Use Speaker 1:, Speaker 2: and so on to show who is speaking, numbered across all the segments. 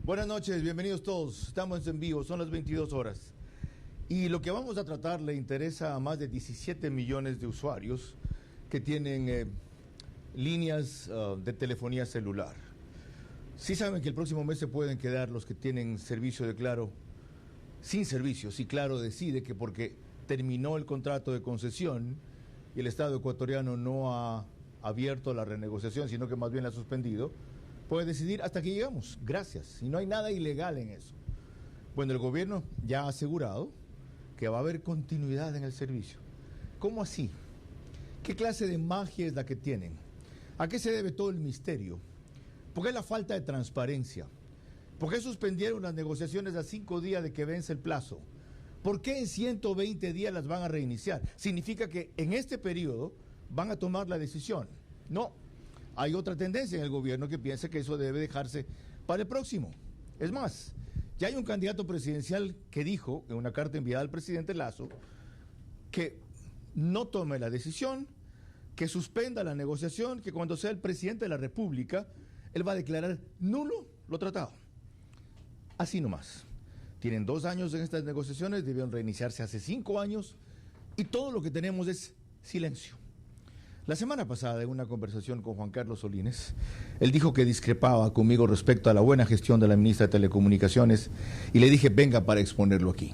Speaker 1: Buenas noches, bienvenidos todos. Estamos en vivo, son las 22 horas. Y lo que vamos a tratar le interesa a más de 17 millones de usuarios que tienen líneas de telefonía celular. Sí saben que el próximo mes se pueden quedar los que tienen servicio de Claro sin servicio. Si Claro decide que porque terminó el contrato de concesión y el Estado ecuatoriano no ha abierto la renegociación, sino que más bien la ha suspendido, puede decidir hasta que llegamos, gracias, y no hay nada ilegal en eso. Bueno, el gobierno ya ha asegurado que va a haber continuidad en el servicio. ¿Cómo así? ¿Qué clase de magia es la que tienen? ¿A qué se debe todo el misterio? ¿Por qué la falta de transparencia? ¿Por qué suspendieron las negociaciones a 5 días de que vence el plazo? ¿Por qué en 120 días las van a reiniciar? ¿Significa que en este periodo van a tomar la decisión? No. Hay otra tendencia en el gobierno que piensa que eso debe dejarse para el próximo. Es más, ya hay un candidato presidencial que dijo en una carta enviada al presidente Lasso que no tome la decisión, que suspenda la negociación, que cuando sea el presidente de la República, él va a declarar nulo lo tratado. Así nomás. Tienen 2 años en estas negociaciones, debieron reiniciarse hace 5 años y todo lo que tenemos es silencio. La semana pasada, en una conversación con Juan Carlos Solines, él dijo que discrepaba conmigo respecto a la buena gestión de la ministra de Telecomunicaciones y le dije, venga para exponerlo aquí.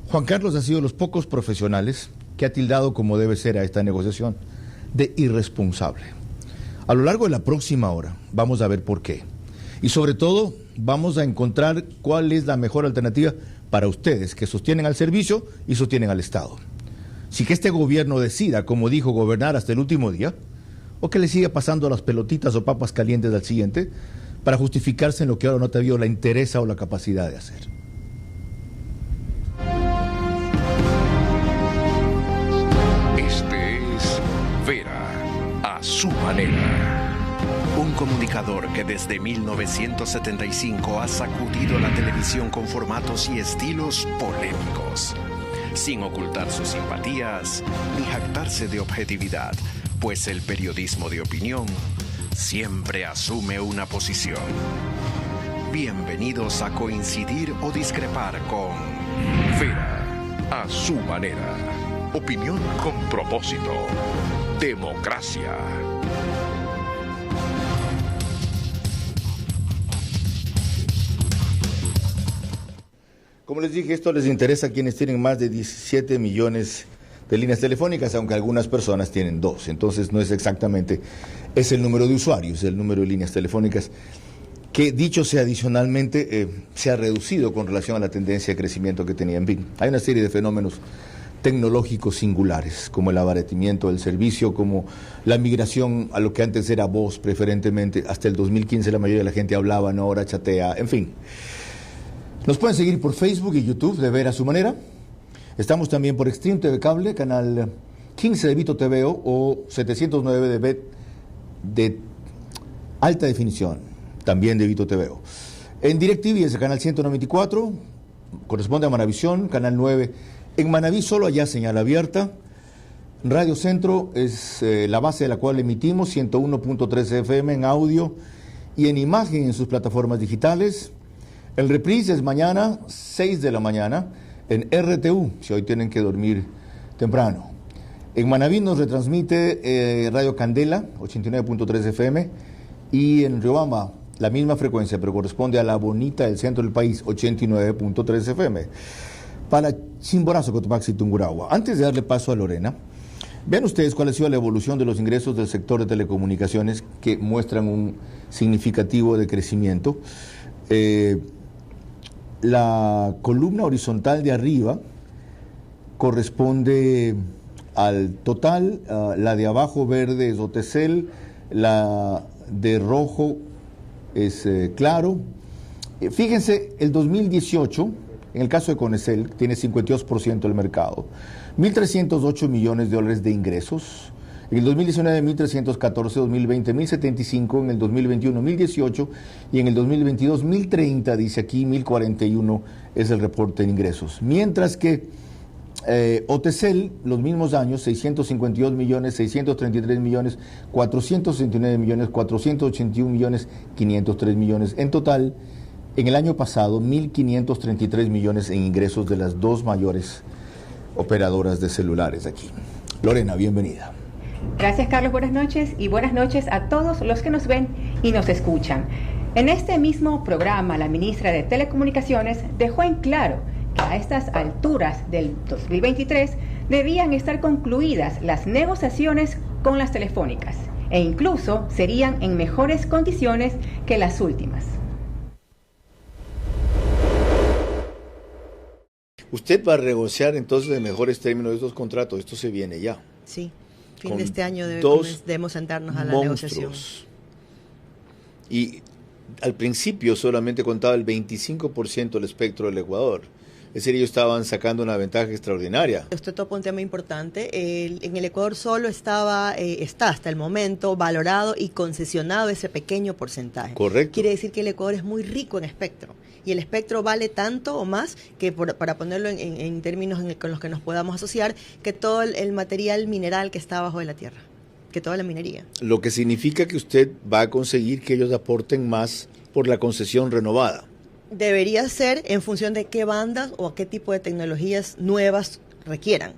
Speaker 1: Juan Carlos ha sido de los pocos profesionales que ha tildado como debe ser a esta negociación de irresponsable. A lo largo de la próxima hora vamos a ver por qué. Y sobre todo vamos a encontrar cuál es la mejor alternativa para ustedes que sostienen al servicio y sostienen al Estado. Si que este gobierno decida, como dijo, gobernar hasta el último día, o que le siga pasando las pelotitas o papas calientes al siguiente, para justificarse en lo que ahora no te vio la interesa o la capacidad de hacer.
Speaker 2: Este es Vera, a su manera. Un comunicador que desde 1975 ha sacudido la televisión con formatos y estilos polémicos, sin ocultar sus simpatías ni jactarse de objetividad, pues el periodismo de opinión siempre asume una posición. Bienvenidos a coincidir o discrepar con Vera, a su manera. Opinión con propósito. Democracia.
Speaker 1: Como les dije, esto les interesa a quienes tienen más de 17 millones de líneas telefónicas, aunque algunas personas tienen 2. Entonces no es exactamente, es el número de usuarios, el número de líneas telefónicas, que dicho sea adicionalmente, se ha reducido con relación a la tendencia de crecimiento que tenía en BIN. Hay una serie de fenómenos tecnológicos singulares, como el abaratimiento del servicio, como la migración a lo que antes era voz preferentemente. Hasta el 2015 la mayoría de la gente hablaba, no ahora chatea, en fin. Nos pueden seguir por Facebook y YouTube de Ver a su manera. Estamos también por Extreme TV Cable, canal 15 de Vito TVO o 709 de alta definición, también de Vito TVO. En DirecTV es el canal 194, corresponde a Manavisión, canal 9. En Manaví solo allá señal abierta. Radio Centro es la base de la cual emitimos 101.3 FM en audio y en imagen en sus plataformas digitales. El reprise es mañana, 6 de la mañana, en RTU, si hoy tienen que dormir temprano. En Manaví nos retransmite Radio Candela, 89.3 FM, y en Riobamba, la misma frecuencia, pero corresponde a la bonita del centro del país, 89.3 FM. Para Chimborazo, Cotopaxi, Tungurahua. Antes de darle paso a Lorena, vean ustedes cuál ha sido la evolución de los ingresos del sector de telecomunicaciones, que muestran un significativo decrecimiento. La columna horizontal de arriba corresponde al total, la de abajo verde es Otesel, la de rojo es Claro. Fíjense, el 2018, en el caso de Conecel, tiene 52% del mercado, 1.308 millones de dólares de ingresos. En el 2019, 1.314, 2020, 1.075, en el 2021, 1.018 y en el 2022, 1.030, dice aquí, 1.041 es el reporte de ingresos. Mientras que Otesel, los mismos años, 652 millones, 633 millones, 469 millones, 481 millones, 503 millones. En total, En el año pasado, 1.533 millones en ingresos de las dos mayores operadoras de celulares aquí. Lorena, bienvenida.
Speaker 3: Gracias, Carlos. Buenas noches y buenas noches a todos los que nos ven y nos escuchan. En este mismo programa, la ministra de Telecomunicaciones dejó en claro que a estas alturas del 2023 debían estar concluidas las negociaciones con las telefónicas e incluso serían en mejores condiciones que las últimas.
Speaker 1: Usted va a negociar entonces en mejores términos de estos contratos. Esto se viene ya.
Speaker 4: Sí, fin de este año debemos sentarnos a la negociación.
Speaker 1: Y al principio solamente contaba el 25% del espectro del Ecuador. Es decir, ellos estaban sacando una ventaja extraordinaria.
Speaker 4: Usted topa un tema importante. En el Ecuador solo está hasta el momento valorado y concesionado ese pequeño porcentaje.
Speaker 1: Correcto.
Speaker 4: Quiere decir que el Ecuador es muy rico en espectro. Y el espectro vale tanto o más que, para ponerlo en términos con los que nos podamos asociar, que todo el material mineral que está abajo de la tierra, que toda la minería.
Speaker 1: Lo que significa que usted va a conseguir que ellos aporten más por la concesión renovada.
Speaker 4: Debería ser en función de qué bandas o qué tipo de tecnologías nuevas requieran.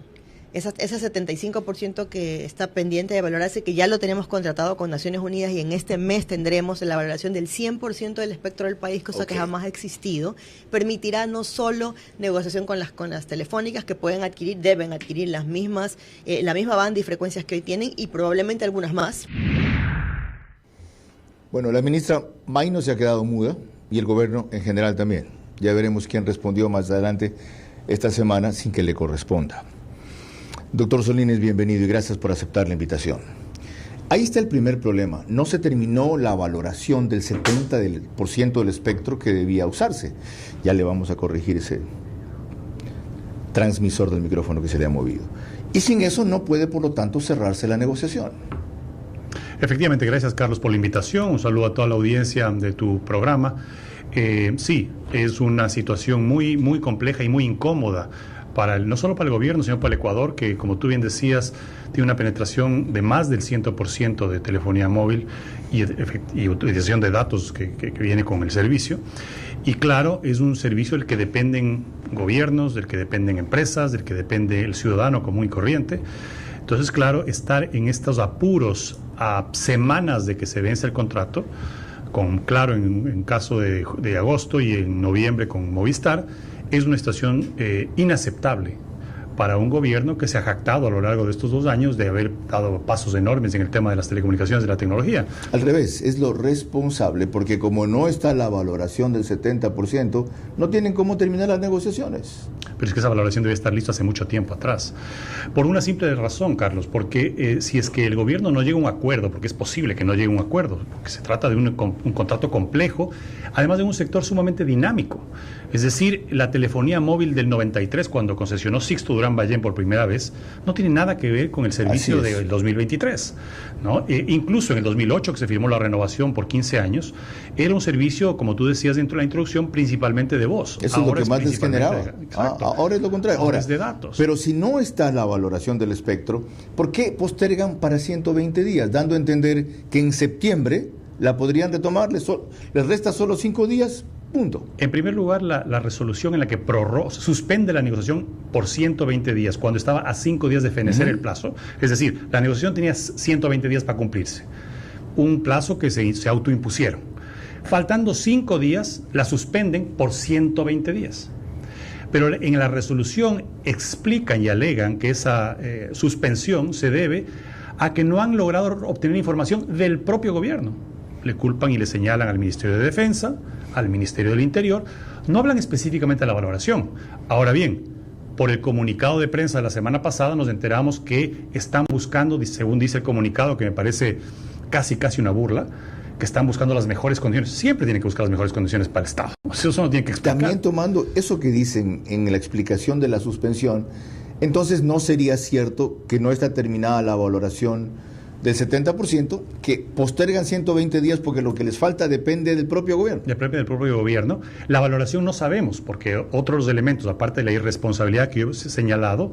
Speaker 4: Ese 75% que está pendiente de valorarse, que ya lo tenemos contratado con Naciones Unidas y en este mes tendremos la valoración del 100% del espectro del país, cosa que jamás ha existido, permitirá no solo negociación con las telefónicas que deben adquirir la misma banda y frecuencias que hoy tienen y probablemente algunas más.
Speaker 1: Bueno, la ministra Mayno se ha quedado muda y el gobierno en general también. Ya veremos quién respondió más adelante esta semana sin que le corresponda. Doctor Solines, bienvenido y gracias por aceptar la invitación. Ahí está el primer problema. No se terminó la valoración del 70% del espectro que debía usarse. Ya le vamos a corregir ese transmisor del micrófono que se le ha movido. Y sin eso no puede, por lo tanto, cerrarse la negociación.
Speaker 5: Efectivamente, gracias Carlos por la invitación. Un saludo a toda la audiencia de tu programa. Sí, es una situación muy, muy compleja y muy incómoda no solo para el gobierno, sino para el Ecuador, que como tú bien decías, tiene una penetración de más del 100% de telefonía móvil y utilización de datos que viene con el servicio. Y claro, es un servicio del que dependen gobiernos, del que dependen empresas, del que depende el ciudadano común y corriente. Entonces, claro, estar en estos apuros a semanas de que se vence el contrato, en caso de agosto y en noviembre con Movistar, es una situación inaceptable para un gobierno que se ha jactado a lo largo de estos 2 años de haber dado pasos enormes en el tema de las telecomunicaciones, de la tecnología.
Speaker 1: Al revés, es lo responsable, porque como no está la valoración del 70%, no tienen cómo terminar las negociaciones.
Speaker 5: Pero es que esa valoración debe estar lista hace mucho tiempo atrás. Por una simple razón, Carlos, porque si es que el gobierno no llega a un acuerdo, porque es posible que no llegue a un acuerdo, porque se trata de un contrato complejo, además de un sector sumamente dinámico. Es decir, la telefonía móvil del 93, cuando concesionó Sixto Durán Ballén por primera vez, no tiene nada que ver con el servicio del 2023, ¿no? Incluso en el 2008, que se firmó la renovación por 15 años, era un servicio, como tú decías dentro de la introducción, principalmente de voz.
Speaker 1: Eso ahora es lo que más desgeneraba. Ahora es lo contrario.
Speaker 5: Ahora es de datos.
Speaker 1: Pero si no está la evaluación del espectro, ¿por qué postergan para 120 días? Dando a entender que en septiembre la podrían retomar, les resta solo 5 días. Punto.
Speaker 5: En primer lugar, la resolución en la que suspende la negociación por 120 días, cuando estaba a 5 días de fenecer el plazo. Es decir, la negociación tenía 120 días para cumplirse. Un plazo que se autoimpusieron. Faltando 5 días, la suspenden por 120 días. Pero en la resolución explican y alegan que esa suspensión se debe a que no han logrado obtener información del propio gobierno. Le culpan y le señalan al Ministerio de Defensa, al Ministerio del Interior, no hablan específicamente de la valoración. Ahora bien, por el comunicado de prensa de la semana pasada nos enteramos que están buscando, según dice el comunicado, que me parece casi una burla, que están buscando las mejores condiciones. Siempre tienen que buscar las mejores condiciones para el Estado. Eso no tiene que explicar.
Speaker 1: También tomando eso que dicen en la explicación de la suspensión, entonces no sería cierto que no está terminada la valoración del 70%, que postergan 120 días porque lo que les falta depende del propio gobierno.
Speaker 5: Depende del propio gobierno. La valoración no sabemos, porque otros elementos, aparte de la irresponsabilidad que yo he señalado,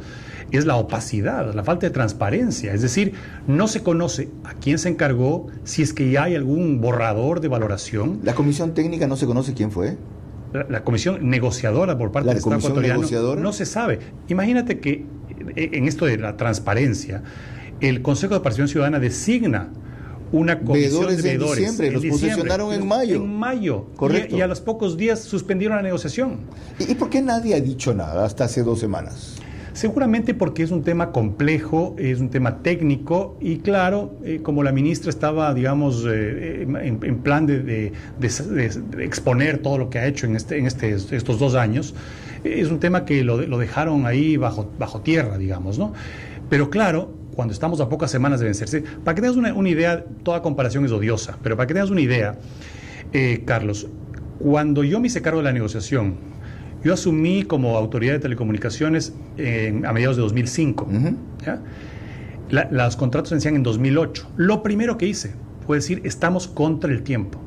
Speaker 5: es la opacidad, la falta de transparencia. Es decir, no se conoce a quién se encargó, si es que ya hay algún borrador de valoración.
Speaker 1: ¿La comisión técnica no se conoce quién fue?
Speaker 5: la comisión negociadora por parte del Estado ecuatoriano no se sabe. Imagínate que en esto de la transparencia, el Consejo de Participación Ciudadana designa una comisión de veedores.
Speaker 1: En diciembre, los posesionaron en mayo.
Speaker 5: En mayo.
Speaker 1: Correcto.
Speaker 5: Y a los pocos días suspendieron la negociación.
Speaker 1: ¿Y por qué nadie ha dicho nada hasta hace 2 semanas?
Speaker 5: Seguramente porque es un tema complejo, es un tema técnico y claro, como la ministra estaba, digamos, en plan de exponer todo lo que ha hecho en estos 2 años, es un tema que lo dejaron ahí bajo tierra, digamos, ¿no? Pero claro, cuando estamos a pocas semanas de vencerse, para que tengas una idea, toda comparación es odiosa, pero para que tengas una idea, Carlos, cuando yo me hice cargo de la negociación, yo asumí como autoridad de telecomunicaciones a mediados de 2005. ¿Ya? Los contratos se vencían en 2008. Lo primero que hice fue decir, estamos contra el tiempo.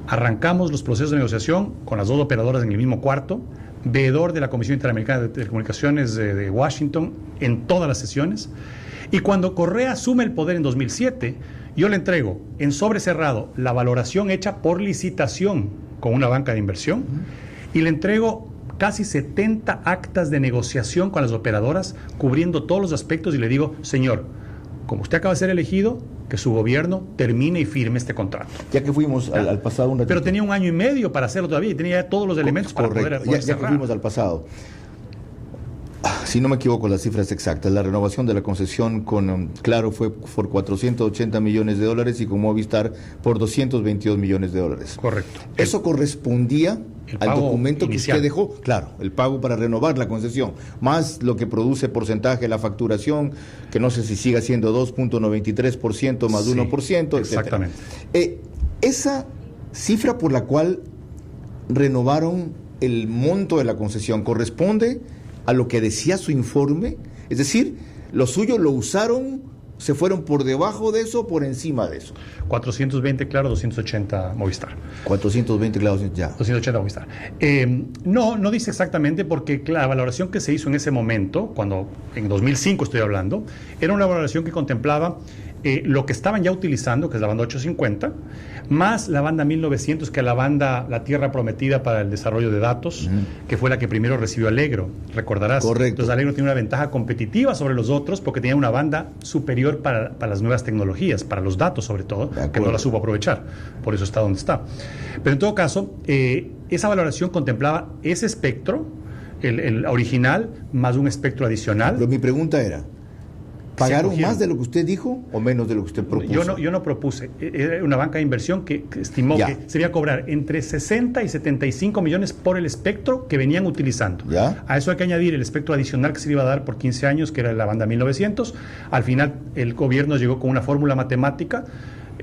Speaker 5: Arrancamos los procesos de negociación con las 2 operadoras en el mismo cuarto, veedor de la Comisión Interamericana de Telecomunicaciones de Washington en todas las sesiones. Y cuando Correa asume el poder en 2007, yo le entrego en sobre cerrado la valoración hecha por licitación con una banca de inversión. Y le entrego casi 70 actas de negociación con las operadoras, cubriendo todos los aspectos, y le digo, señor, como usted acaba de ser elegido, que su gobierno termine y firme este contrato.
Speaker 1: Ya que fuimos al pasado...
Speaker 5: Pero tenía 1 año y medio para hacerlo todavía, y tenía ya todos los elementos para poder
Speaker 1: ya que fuimos al pasado. Si no me equivoco, las cifras exactas, la renovación de la concesión con Claro fue por $480 millones y con Movistar por $222 millones.
Speaker 5: Correcto.
Speaker 1: Eso correspondía al documento inicial que usted dejó, claro, el pago para renovar la concesión, más lo que produce porcentaje de la facturación, que no sé si siga siendo 2.93% más 1%,
Speaker 5: exactamente.
Speaker 1: Esa cifra por la cual renovaron el monto de la concesión corresponde a lo que decía su informe, es decir, lo suyo lo usaron, se fueron por debajo de eso o por encima de eso.
Speaker 5: 420 Claro, 280 Movistar.
Speaker 1: 420 Claro, ya.
Speaker 5: 280 Movistar. No dice exactamente, porque la valoración que se hizo en ese momento, cuando en 2005 estoy hablando, era una valoración que contemplaba lo que estaban ya utilizando, que es la banda 850, más la banda 1900, que es la tierra prometida para el desarrollo de datos, que fue la que primero recibió Allegro, recordarás.
Speaker 1: Correcto.
Speaker 5: Entonces Allegro tiene una ventaja competitiva sobre los otros porque tenía una banda superior para las nuevas tecnologías, para los datos sobre todo, que no la supo aprovechar, por eso está donde está. Pero en todo caso, esa valoración contemplaba ese espectro, el original, más un espectro adicional.
Speaker 1: Pero mi pregunta era, ¿pagaron más de lo que usted dijo o menos de lo que usted propuso?
Speaker 5: Yo no propuse. Era una banca de inversión que estimó que se iba a cobrar entre 60 y 75 millones por el espectro que venían utilizando.
Speaker 1: ¿Ya?
Speaker 5: A eso hay que añadir el espectro adicional que se le iba a dar por 15 años, que era la banda 1900. Al final el gobierno llegó con una fórmula matemática.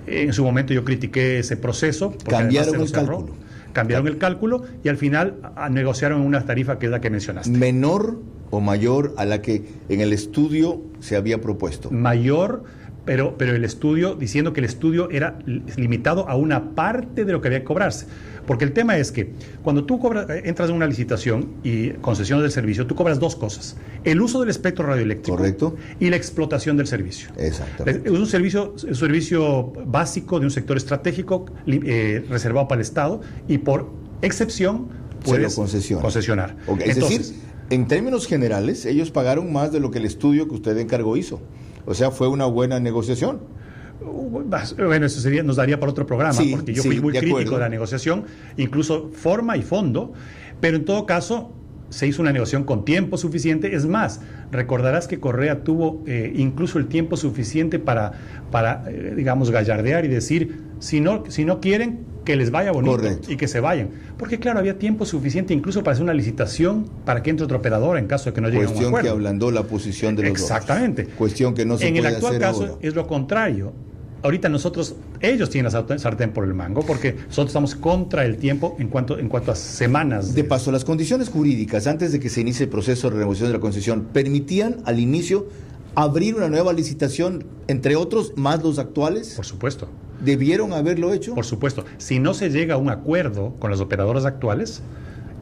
Speaker 5: En su momento yo critiqué ese proceso.
Speaker 1: Cambiaron el cálculo.
Speaker 5: Cambiaron el cálculo y al final negociaron una tarifa que es la que mencionaste.
Speaker 1: ¿Menor o mayor a la que en el estudio se había propuesto?
Speaker 5: Mayor, pero el estudio, diciendo que el estudio era limitado a una parte de lo que había que cobrarse. Porque el tema es que cuando tú entras en una licitación y concesiones del servicio, tú cobras 2 cosas: el uso del espectro radioeléctrico.
Speaker 1: Correcto.
Speaker 5: Y la explotación del servicio.
Speaker 1: Exactamente.
Speaker 5: Es un servicio básico de un sector estratégico reservado para el Estado, y por excepción puedes concesionar.
Speaker 1: Okay. Es decir, en términos generales, ellos pagaron más de lo que el estudio que usted encargó hizo. O sea, fue una buena negociación.
Speaker 5: Bueno, eso nos daría para otro programa, porque yo fui muy crítico de la negociación, incluso forma y fondo, pero en todo caso se hizo una negociación con tiempo suficiente. Es más, recordarás que Correa tuvo incluso el tiempo suficiente para digamos, gallardear y decir, si no quieren, que les vaya bonito. Correcto. Y que se vayan. Porque claro, había tiempo suficiente incluso para hacer una licitación para que entre otro operador en caso de que no llegue a un acuerdo.
Speaker 1: Cuestión que ablandó la posición de los dos.
Speaker 5: Exactamente.
Speaker 1: Cuestión que no se puede hacer ahora.
Speaker 5: En el actual caso es lo contrario. Ahorita ellos tienen la sartén por el mango, porque nosotros estamos contra el tiempo en cuanto a semanas.
Speaker 1: De paso, las condiciones jurídicas antes de que se inicie el proceso de renegociación de la concesión permitían al inicio abrir una nueva licitación, entre otros, más los actuales.
Speaker 5: Por supuesto.
Speaker 1: ¿Debieron haberlo hecho?
Speaker 5: Por supuesto. Si no se llega a un acuerdo con las operadoras actuales,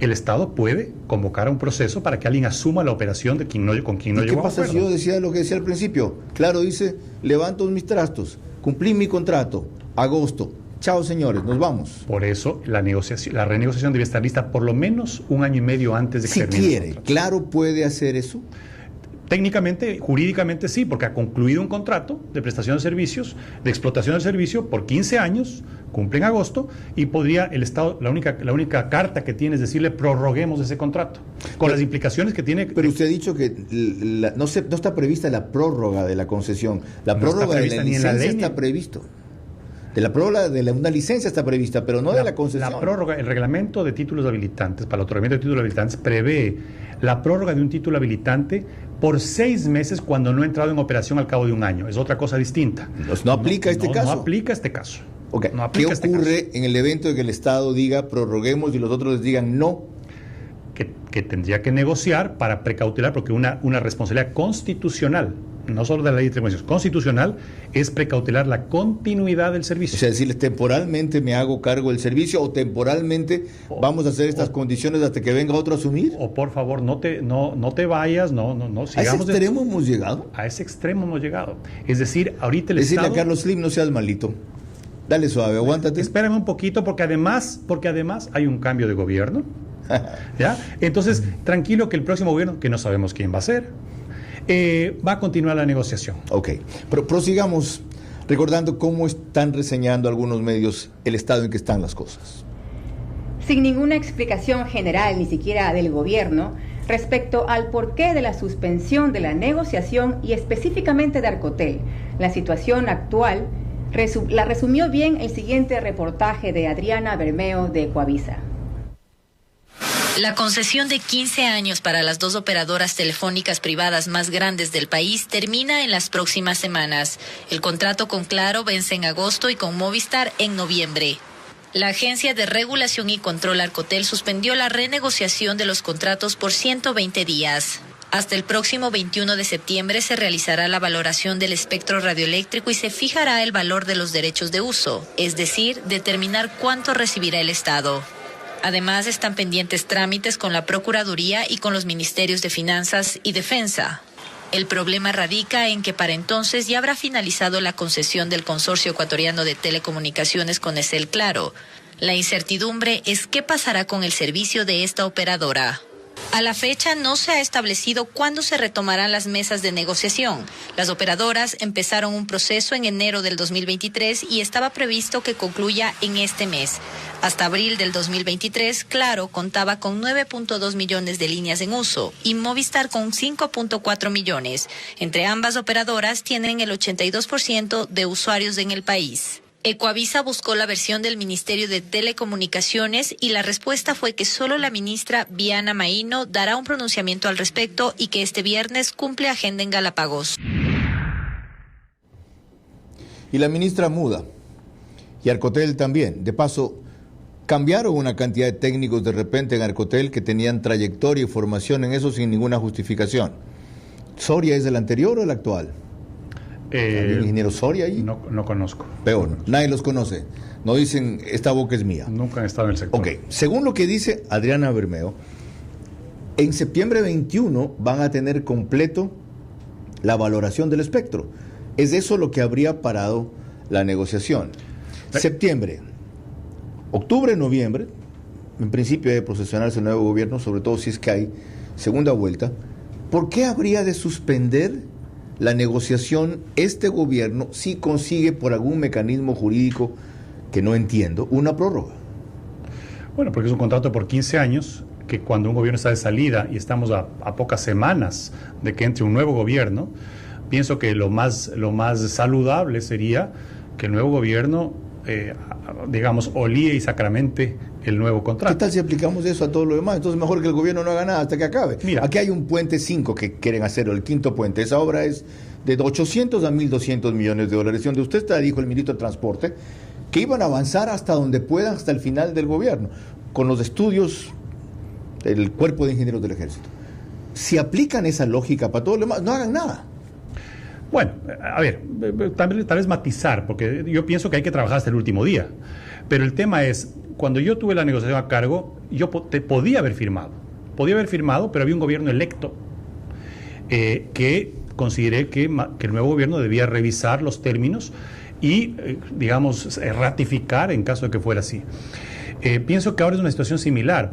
Speaker 5: el Estado puede convocar a un proceso para que alguien asuma la operación con quien no llegó a acuerdo.
Speaker 1: ¿Qué pasa si yo decía lo que decía al principio? Claro, dice, levanto mis trastos, cumplí mi contrato, agosto, chao señores, nos vamos.
Speaker 5: Por eso la renegociación debe estar lista por lo menos un año y medio antes de que termine.
Speaker 1: Si quiere, Claro puede hacer eso.
Speaker 5: Técnicamente, jurídicamente sí, porque ha concluido un contrato de prestación de servicios, de explotación del servicio por 15 años, cumple en agosto, y podría el Estado, la única carta que tiene es decirle prorroguemos ese contrato, con las implicaciones que tiene.
Speaker 1: Pero usted ha dicho que no está prevista la prórroga de la concesión, la prórroga de la licencia está previsto. De la prórroga de una licencia está prevista, pero no de la concesión.
Speaker 5: La prórroga, el reglamento de títulos habilitantes, para el otorgamiento de títulos habilitantes, prevé la prórroga de un título habilitante por 6 meses cuando no ha entrado en operación al cabo de un año. Es otra cosa distinta.
Speaker 1: No aplica este caso.
Speaker 5: No aplica este caso.
Speaker 1: Okay.
Speaker 5: No aplica.
Speaker 1: ¿Qué ocurre en el evento de que el Estado diga prorroguemos y los otros les digan no?
Speaker 5: Que tendría que negociar para precautelar, porque una responsabilidad constitucional, no solo de la ley de telecomunicaciones, constitucional, es precautelar la continuidad del servicio.
Speaker 1: O sea, decirles temporalmente me hago cargo del servicio o temporalmente vamos a hacer estas condiciones hasta que venga otro a asumir.
Speaker 5: O por favor, no te vayas, no sigamos.
Speaker 1: ¿A ese extremo hemos llegado?
Speaker 5: A ese extremo hemos llegado. Es decir, ahorita el
Speaker 1: Decirle
Speaker 5: Estado...
Speaker 1: a Carlos Slim, no seas malito. Dale suave, aguántate.
Speaker 5: Espérame un poquito, porque además hay un cambio de gobierno. ¿Ya? Entonces, tranquilo que el próximo gobierno, que no sabemos quién va a ser, va a continuar la negociación.
Speaker 1: Ok, pero prosigamos recordando cómo están reseñando algunos medios el estado en que están las cosas.
Speaker 3: Sin ninguna explicación general, ni siquiera del gobierno, respecto al porqué de la suspensión de la negociación y específicamente de Arcotel, la situación actual la resumió bien el siguiente reportaje de Adriana Bermeo de Ecuavisa.
Speaker 6: La concesión de 15 años para las 2 operadoras telefónicas privadas más grandes del país termina en las próximas semanas. El contrato con Claro vence en agosto y con Movistar en noviembre. La Agencia de Regulación y Control Arcotel suspendió la renegociación de los contratos por 120 días. Hasta el próximo 21 de septiembre se realizará la valoración del espectro radioeléctrico y se fijará el valor de los derechos de uso, es decir, determinar cuánto recibirá el Estado. Además, están pendientes trámites con la Procuraduría y con los Ministerios de Finanzas y Defensa. El problema radica en que para entonces ya habrá finalizado la concesión del Consorcio Ecuatoriano de Telecomunicaciones con Enel Claro. La incertidumbre es qué pasará con el servicio de esta operadora. A la fecha no se ha establecido cuándo se retomarán las mesas de negociación. Las operadoras empezaron un proceso en enero del 2023 y estaba previsto que concluya en este mes. Hasta abril del 2023, Claro contaba con 9.2 millones de líneas en uso y Movistar con 5.4 millones. Entre ambas operadoras tienen el 82% de usuarios en el país. Ecuavisa buscó la versión del Ministerio de Telecomunicaciones y la respuesta fue que solo la ministra Viana Maíno dará un pronunciamiento al respecto y que este viernes cumple agenda en Galápagos.
Speaker 1: Y la ministra muda, y Arcotel también. De paso, cambiaron una cantidad de técnicos de repente en Arcotel que tenían trayectoria y formación en eso sin ninguna justificación. ¿Soria es el anterior o el actual? ¿El ingeniero Soria ahí?
Speaker 5: No conozco.
Speaker 1: Peor, nadie los conoce. No dicen, esta boca es mía.
Speaker 5: Nunca han estado en el sector.
Speaker 1: Ok, según lo que dice Adriana Bermeo, en septiembre 21 van a tener completo la valoración del espectro. Es eso lo que habría parado la negociación. Septiembre, octubre, noviembre, en principio debe procesionarse el nuevo gobierno, sobre todo si es que hay segunda vuelta. ¿Por qué habría de suspender la negociación este gobierno si consigue por algún mecanismo jurídico que no entiendo una prórroga?
Speaker 5: Bueno, porque es un contrato por 15 años que cuando un gobierno está de salida y estamos a pocas semanas de que entre un nuevo gobierno, pienso que lo más saludable sería que el nuevo gobierno, digamos, olíe y sacramente el nuevo contrato.
Speaker 1: ¿Qué tal si aplicamos eso a todo lo demás? Entonces mejor que el gobierno no haga nada hasta que acabe.
Speaker 5: Mira,
Speaker 1: aquí hay un puente 5 que quieren hacer, el quinto puente. Esa obra es de 800 a 1.200 millones de dólares. Donde usted está, dijo el ministro de Transporte, que iban a avanzar hasta donde puedan, hasta el final del gobierno, con los estudios del Cuerpo de Ingenieros del Ejército. Si aplican esa lógica para todo lo demás, no hagan nada.
Speaker 5: Bueno, a ver, tal vez matizar, porque yo pienso que hay que trabajar hasta el último día. Pero el tema es, cuando yo tuve la negociación a cargo, yo podía haber firmado, pero había un gobierno electo que consideré que el nuevo gobierno debía revisar los términos y, digamos, ratificar en caso de que fuera así. Pienso que ahora es una situación similar,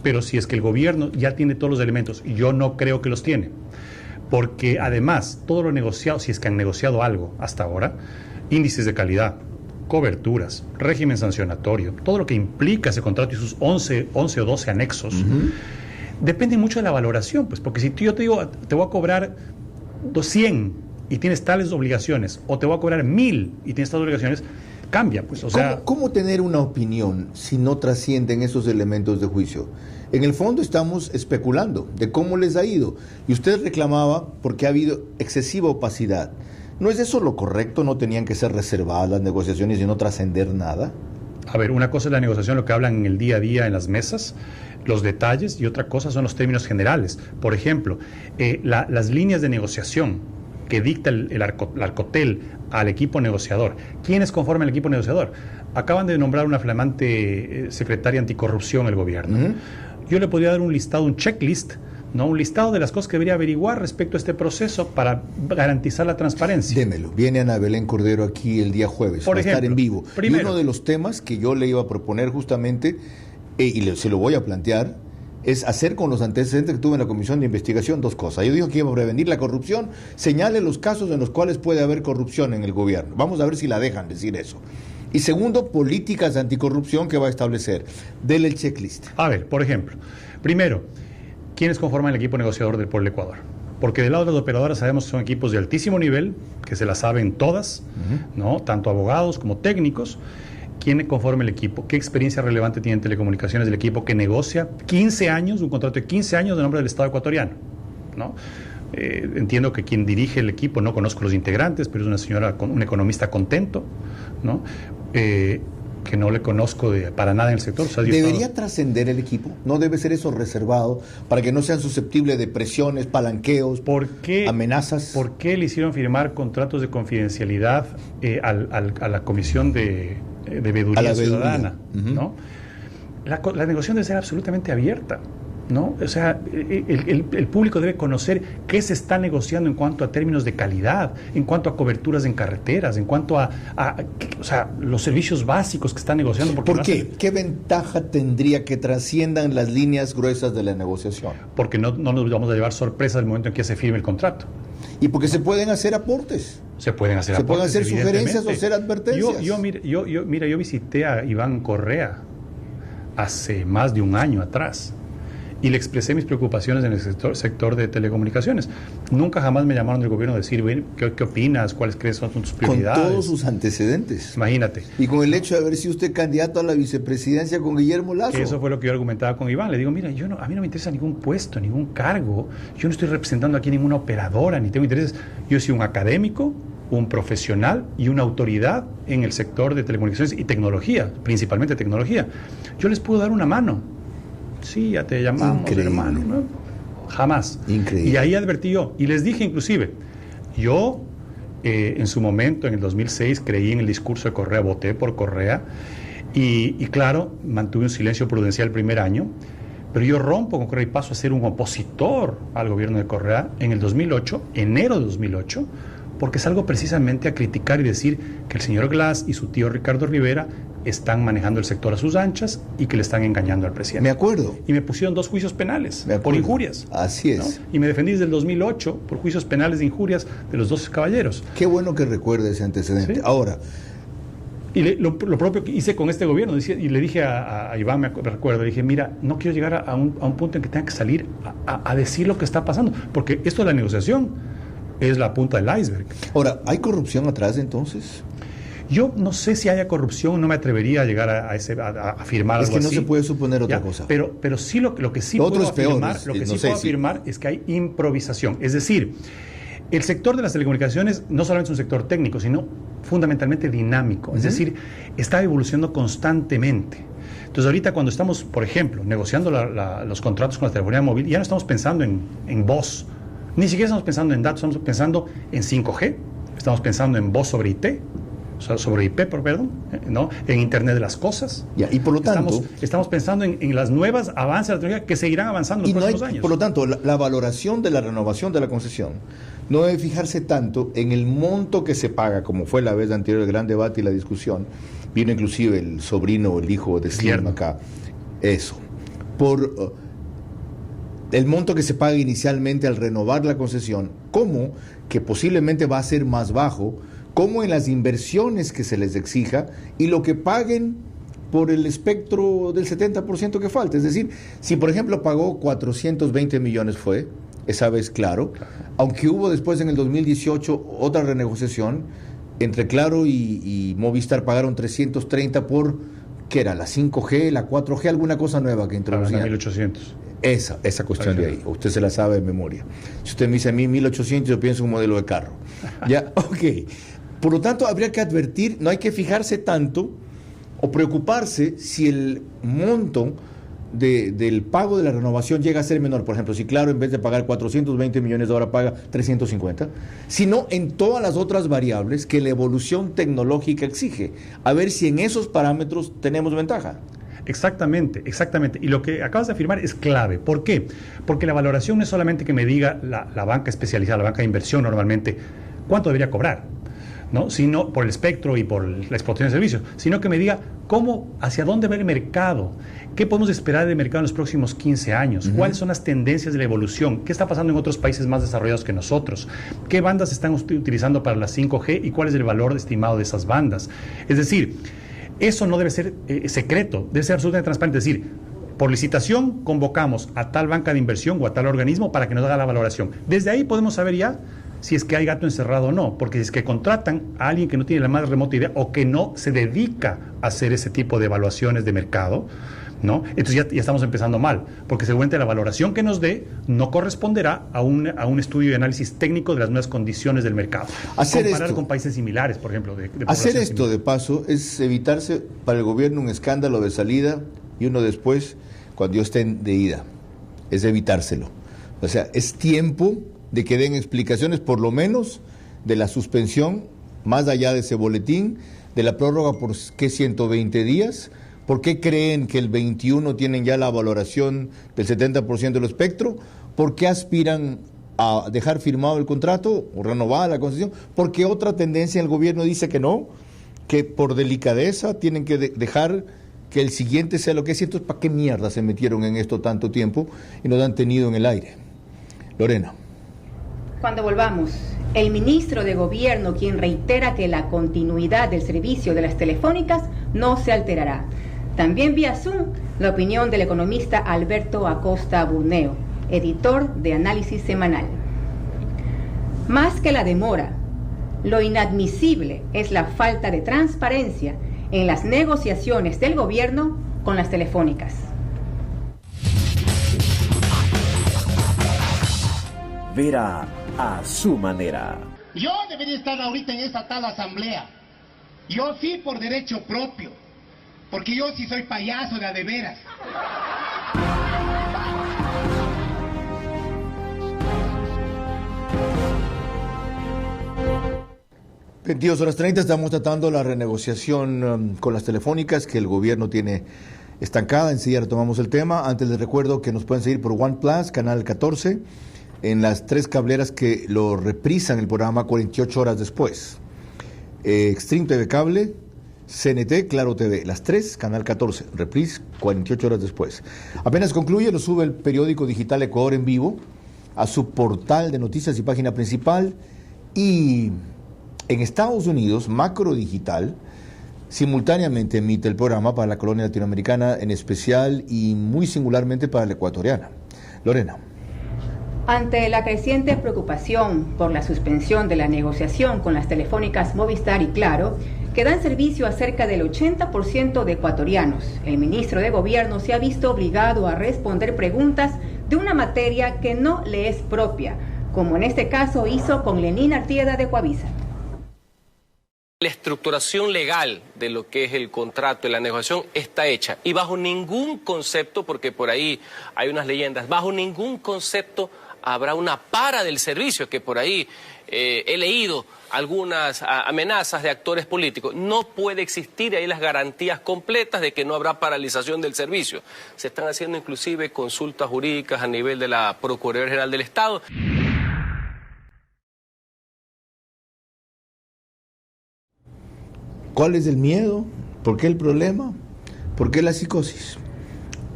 Speaker 5: pero si es que el gobierno ya tiene todos los elementos, yo no creo que los tiene, porque además todo lo negociado, si es que han negociado algo hasta ahora, índices de calidad, coberturas, régimen sancionatorio, todo lo que implica ese contrato y sus 11 o 12 anexos, depende mucho de la valoración, pues, porque si yo te digo, te voy a cobrar 200 y tienes tales obligaciones, o te voy a cobrar 1000 y tienes tales obligaciones, cambia, pues, o sea...
Speaker 1: ¿Cómo tener una opinión si no trascienden esos elementos de juicio? En el fondo estamos especulando de cómo les ha ido. Y usted reclamaba porque ha habido excesiva opacidad. ¿No es eso lo correcto? ¿No tenían que ser reservadas las negociaciones y no trascender nada?
Speaker 5: A ver, una cosa es la negociación, lo que hablan en el día a día en las mesas, los detalles, y otra cosa son los términos generales. Por ejemplo, las líneas de negociación que dicta el Arcotel al equipo negociador. ¿Quiénes conforman el equipo negociador? Acaban de nombrar una flamante secretaria anticorrupción el gobierno. Yo le podría dar un listado, un checklist, ¿no? Un listado de las cosas que debería averiguar respecto a este proceso para garantizar la transparencia.
Speaker 1: Démelo. Viene Ana Belén Cordero aquí el día jueves,
Speaker 5: por
Speaker 1: ejemplo, estar en vivo.
Speaker 5: Primero,
Speaker 1: y uno de los temas que yo le iba a proponer justamente, se lo voy a plantear, es hacer con los antecedentes que tuve en la Comisión de Investigación 2 cosas. Yo digo que iba a prevenir la corrupción, señale los casos en los cuales puede haber corrupción en el gobierno. Vamos a ver si la dejan decir eso. Y segundo, políticas de anticorrupción que va a establecer. Dele el checklist.
Speaker 5: A ver, por ejemplo, primero, ¿quiénes conforman el equipo negociador del Pueblo Ecuador? Porque del lado de las operadoras sabemos que son equipos de altísimo nivel, que se las saben todas, ¿no? Tanto abogados como técnicos. ¿Quién conforma el equipo? ¿Qué experiencia relevante tiene en telecomunicaciones el equipo que negocia 15 años, un contrato de 15 años de nombre del Estado ecuatoriano, ¿no? Entiendo que quien dirige el equipo, no conozco los integrantes, pero es una señora, un economista contento, ¿no? Que no le conozco para nada en el sector. O sea,
Speaker 1: ¿Debería trascender el equipo? ¿No debe ser eso reservado para que no sean susceptibles de presiones, palanqueos, amenazas?
Speaker 5: ¿Por qué le hicieron firmar contratos de confidencialidad a la Comisión de Veeduría Ciudadana? ¿No? La negociación debe ser absolutamente abierta, ¿no? O sea, el público debe conocer qué se está negociando en cuanto a términos de calidad, en cuanto a coberturas en carreteras, en cuanto a o sea, los servicios básicos que están negociando.
Speaker 1: ¿Por qué? ¿Qué ventaja tendría que trasciendan las líneas gruesas de la negociación?
Speaker 5: Porque no nos vamos a llevar sorpresa al momento en que se firme el contrato.
Speaker 1: Y porque se pueden hacer aportes.
Speaker 5: Se pueden hacer
Speaker 1: aportes. Se pueden hacer sugerencias o hacer advertencias.
Speaker 5: Yo visité a Iván Correa hace más de un año atrás y le expresé mis preocupaciones en el sector de telecomunicaciones. Nunca jamás me llamaron del gobierno a decir, ¿qué opinas? ¿Cuáles crees son tus prioridades?
Speaker 1: Con todos sus antecedentes.
Speaker 5: Imagínate.
Speaker 1: Y con el hecho de haber sido usted candidato a la vicepresidencia con Guillermo Lazo.
Speaker 5: Que eso fue lo que yo argumentaba con Iván. Le digo, mira, a mí no me interesa ningún puesto, ningún cargo. Yo no estoy representando aquí ninguna operadora, ni tengo intereses. Yo soy un académico, un profesional y una autoridad en el sector de telecomunicaciones y tecnología, principalmente tecnología. Yo les puedo dar una mano. Sí, ya te llamamos, increíble, hermano, ¿no? Jamás.
Speaker 1: Increíble.
Speaker 5: Y ahí advertí yo, y les dije inclusive, yo en su momento, en el 2006, creí en el discurso de Correa, voté por Correa, y claro, mantuve un silencio prudencial el primer año, pero yo rompo con Correa y paso a ser un opositor al gobierno de Correa en el 2008, enero de 2008, porque salgo precisamente a criticar y decir que el señor Glass y su tío Ricardo Rivera están manejando el sector a sus anchas y que le están engañando al presidente.
Speaker 1: Me acuerdo.
Speaker 5: Y me pusieron 2 juicios penales por injurias.
Speaker 1: Así es.
Speaker 5: ¿No? Y me defendí desde el 2008 por juicios penales de injurias de los 2 caballeros.
Speaker 1: Qué bueno que recuerde ese antecedente. ¿Sí? Ahora...
Speaker 5: Y lo propio que hice con este gobierno, y le dije a Iván, me recuerdo, le dije, mira, no quiero llegar a un punto en que tenga que salir a decir lo que está pasando, porque esto de la negociación es la punta del iceberg.
Speaker 1: Ahora, ¿hay corrupción atrás entonces?
Speaker 5: Yo no sé si haya corrupción, no me atrevería a llegar a afirmar algo así.
Speaker 1: Es que no se puede suponer otra cosa.
Speaker 5: Pero sí lo que sí puedo afirmar es que hay improvisación. Es decir, el sector de las telecomunicaciones no solamente es un sector técnico, sino fundamentalmente dinámico. Es decir, está evolucionando constantemente. Entonces ahorita cuando estamos, por ejemplo, negociando los contratos con la telefonía móvil, ya no estamos pensando en voz, ni siquiera estamos pensando en datos, estamos pensando en 5G, estamos pensando en voz sobre IP, sobre IP, perdón, ¿no? En Internet de las cosas.
Speaker 1: Ya, y por lo tanto...
Speaker 5: Estamos pensando en las nuevas avances de la tecnología que seguirán avanzando en los próximos años.
Speaker 1: Por lo tanto, la valoración de la renovación de la concesión no debe fijarse tanto en el monto que se paga, como fue la vez anterior el gran debate y la discusión. Vino inclusive el sobrino o el hijo de Slim acá. Eso. Por el monto que se paga inicialmente al renovar la concesión, como que posiblemente va a ser más bajo, como en las inversiones que se les exija y lo que paguen por el espectro del 70% que falta. Es decir, si por ejemplo pagó 420 millones fue, esa vez Claro, aunque hubo después en el 2018 otra renegociación, entre Claro y Movistar pagaron 330 por, ¿qué era? La 5G, la 4G, alguna cosa nueva que introducían.
Speaker 5: 1800.
Speaker 1: Esa cuestión de ahí, usted se la sabe de memoria. Si usted me dice a mí 1800, yo pienso en un modelo de carro. Ya, ok. Por lo tanto, habría que advertir, no hay que fijarse tanto o preocuparse si el monto del pago de la renovación llega a ser menor. Por ejemplo, si Claro en vez de pagar 420 millones ahora paga 350, sino en todas las otras variables que la evolución tecnológica exige. A ver si en esos parámetros tenemos ventaja.
Speaker 5: Exactamente. Y lo que acabas de afirmar es clave. ¿Por qué? Porque la valoración no es solamente que me diga la banca especializada, la banca de inversión normalmente, cuánto debería cobrar, ¿no? Sino por el espectro y por la explotación de servicios, sino que me diga hacia dónde va el mercado, qué podemos esperar del mercado en los próximos 15 años, cuáles son las tendencias de la evolución, qué está pasando en otros países más desarrollados que nosotros, qué bandas están utilizando para la 5G y cuál es el valor estimado de esas bandas. Es decir, eso no debe ser secreto, debe ser absolutamente transparente. Es decir, por licitación convocamos a tal banca de inversión o a tal organismo para que nos haga la valoración. Desde ahí podemos saber ya si es que hay gato encerrado o no, porque si es que contratan a alguien que no tiene la más remota idea o que no se dedica a hacer ese tipo de evaluaciones de mercado, ¿no? Entonces ya estamos empezando mal, porque seguramente la valoración que nos dé no corresponderá a un estudio de análisis técnico de las nuevas condiciones del mercado. Comparar con países similares, por ejemplo.
Speaker 1: Hacer esto de paso es evitarse para el gobierno un escándalo de salida y uno después cuando ellos estén de ida. Es evitárselo. O sea, es tiempo de que den explicaciones por lo menos de la suspensión, más allá de ese boletín, de la prórroga por ¿qué? 120 días. ¿Por qué creen que el 21 tienen ya la valoración del 70% del espectro? ¿Por qué aspiran a dejar firmado el contrato o renovada la concesión? ¿Por qué otra tendencia del gobierno dice que no? Que por delicadeza tienen que dejar que el siguiente sea lo que es. Entonces, ¿para qué mierda se metieron en esto tanto tiempo y nos han tenido en el aire? Lorena.
Speaker 3: Cuando volvamos, el ministro de Gobierno, quien reitera que la continuidad del servicio de las telefónicas no se alterará. También vía Zoom, la opinión del economista Alberto Acosta Burneo, editor de Análisis Semanal. Más que la demora, lo inadmisible es la falta de transparencia en las negociaciones del gobierno con las telefónicas.
Speaker 2: Vera a su manera.
Speaker 7: Yo debería estar ahorita en esa tal asamblea. Yo sí por derecho propio. Porque yo sí soy payaso de a de veras.
Speaker 1: 22:30, estamos tratando la renegociación con las telefónicas que el gobierno tiene estancada. Enseguida retomamos el tema. Antes les recuerdo que nos pueden seguir por OnePlus, canal 14, en las 3 cableras que lo reprisan el programa 48 horas después. Extreme TV Cable, CNT, Claro TV, las 3, canal 14, reprise 48 horas después. Apenas concluye, lo sube el periódico digital Ecuador en vivo a su portal de noticias y página principal. Y en Estados Unidos, Macro Digital simultáneamente emite el programa para la colonia latinoamericana en especial y muy singularmente para la ecuatoriana. Lorena.
Speaker 3: Ante la creciente preocupación por la suspensión de la negociación con las telefónicas Movistar y Claro, que dan servicio a cerca del 80% de ecuatorianos, el ministro de Gobierno se ha visto obligado a responder preguntas de una materia que no le es propia, como en este caso hizo con Lenín Artieda de Coavisa.
Speaker 8: La estructuración legal de lo que es el contrato y la negociación está hecha y bajo ningún concepto, porque por ahí hay unas leyendas, bajo ningún concepto habrá una para del servicio, que por ahí he leído algunas amenazas de actores políticos. No puede existir ahí las garantías completas de que no habrá paralización del servicio. Se están haciendo inclusive consultas jurídicas a nivel de la Procuraduría General del Estado.
Speaker 1: ¿Cuál es el miedo? ¿Por qué el problema? ¿Por qué la psicosis?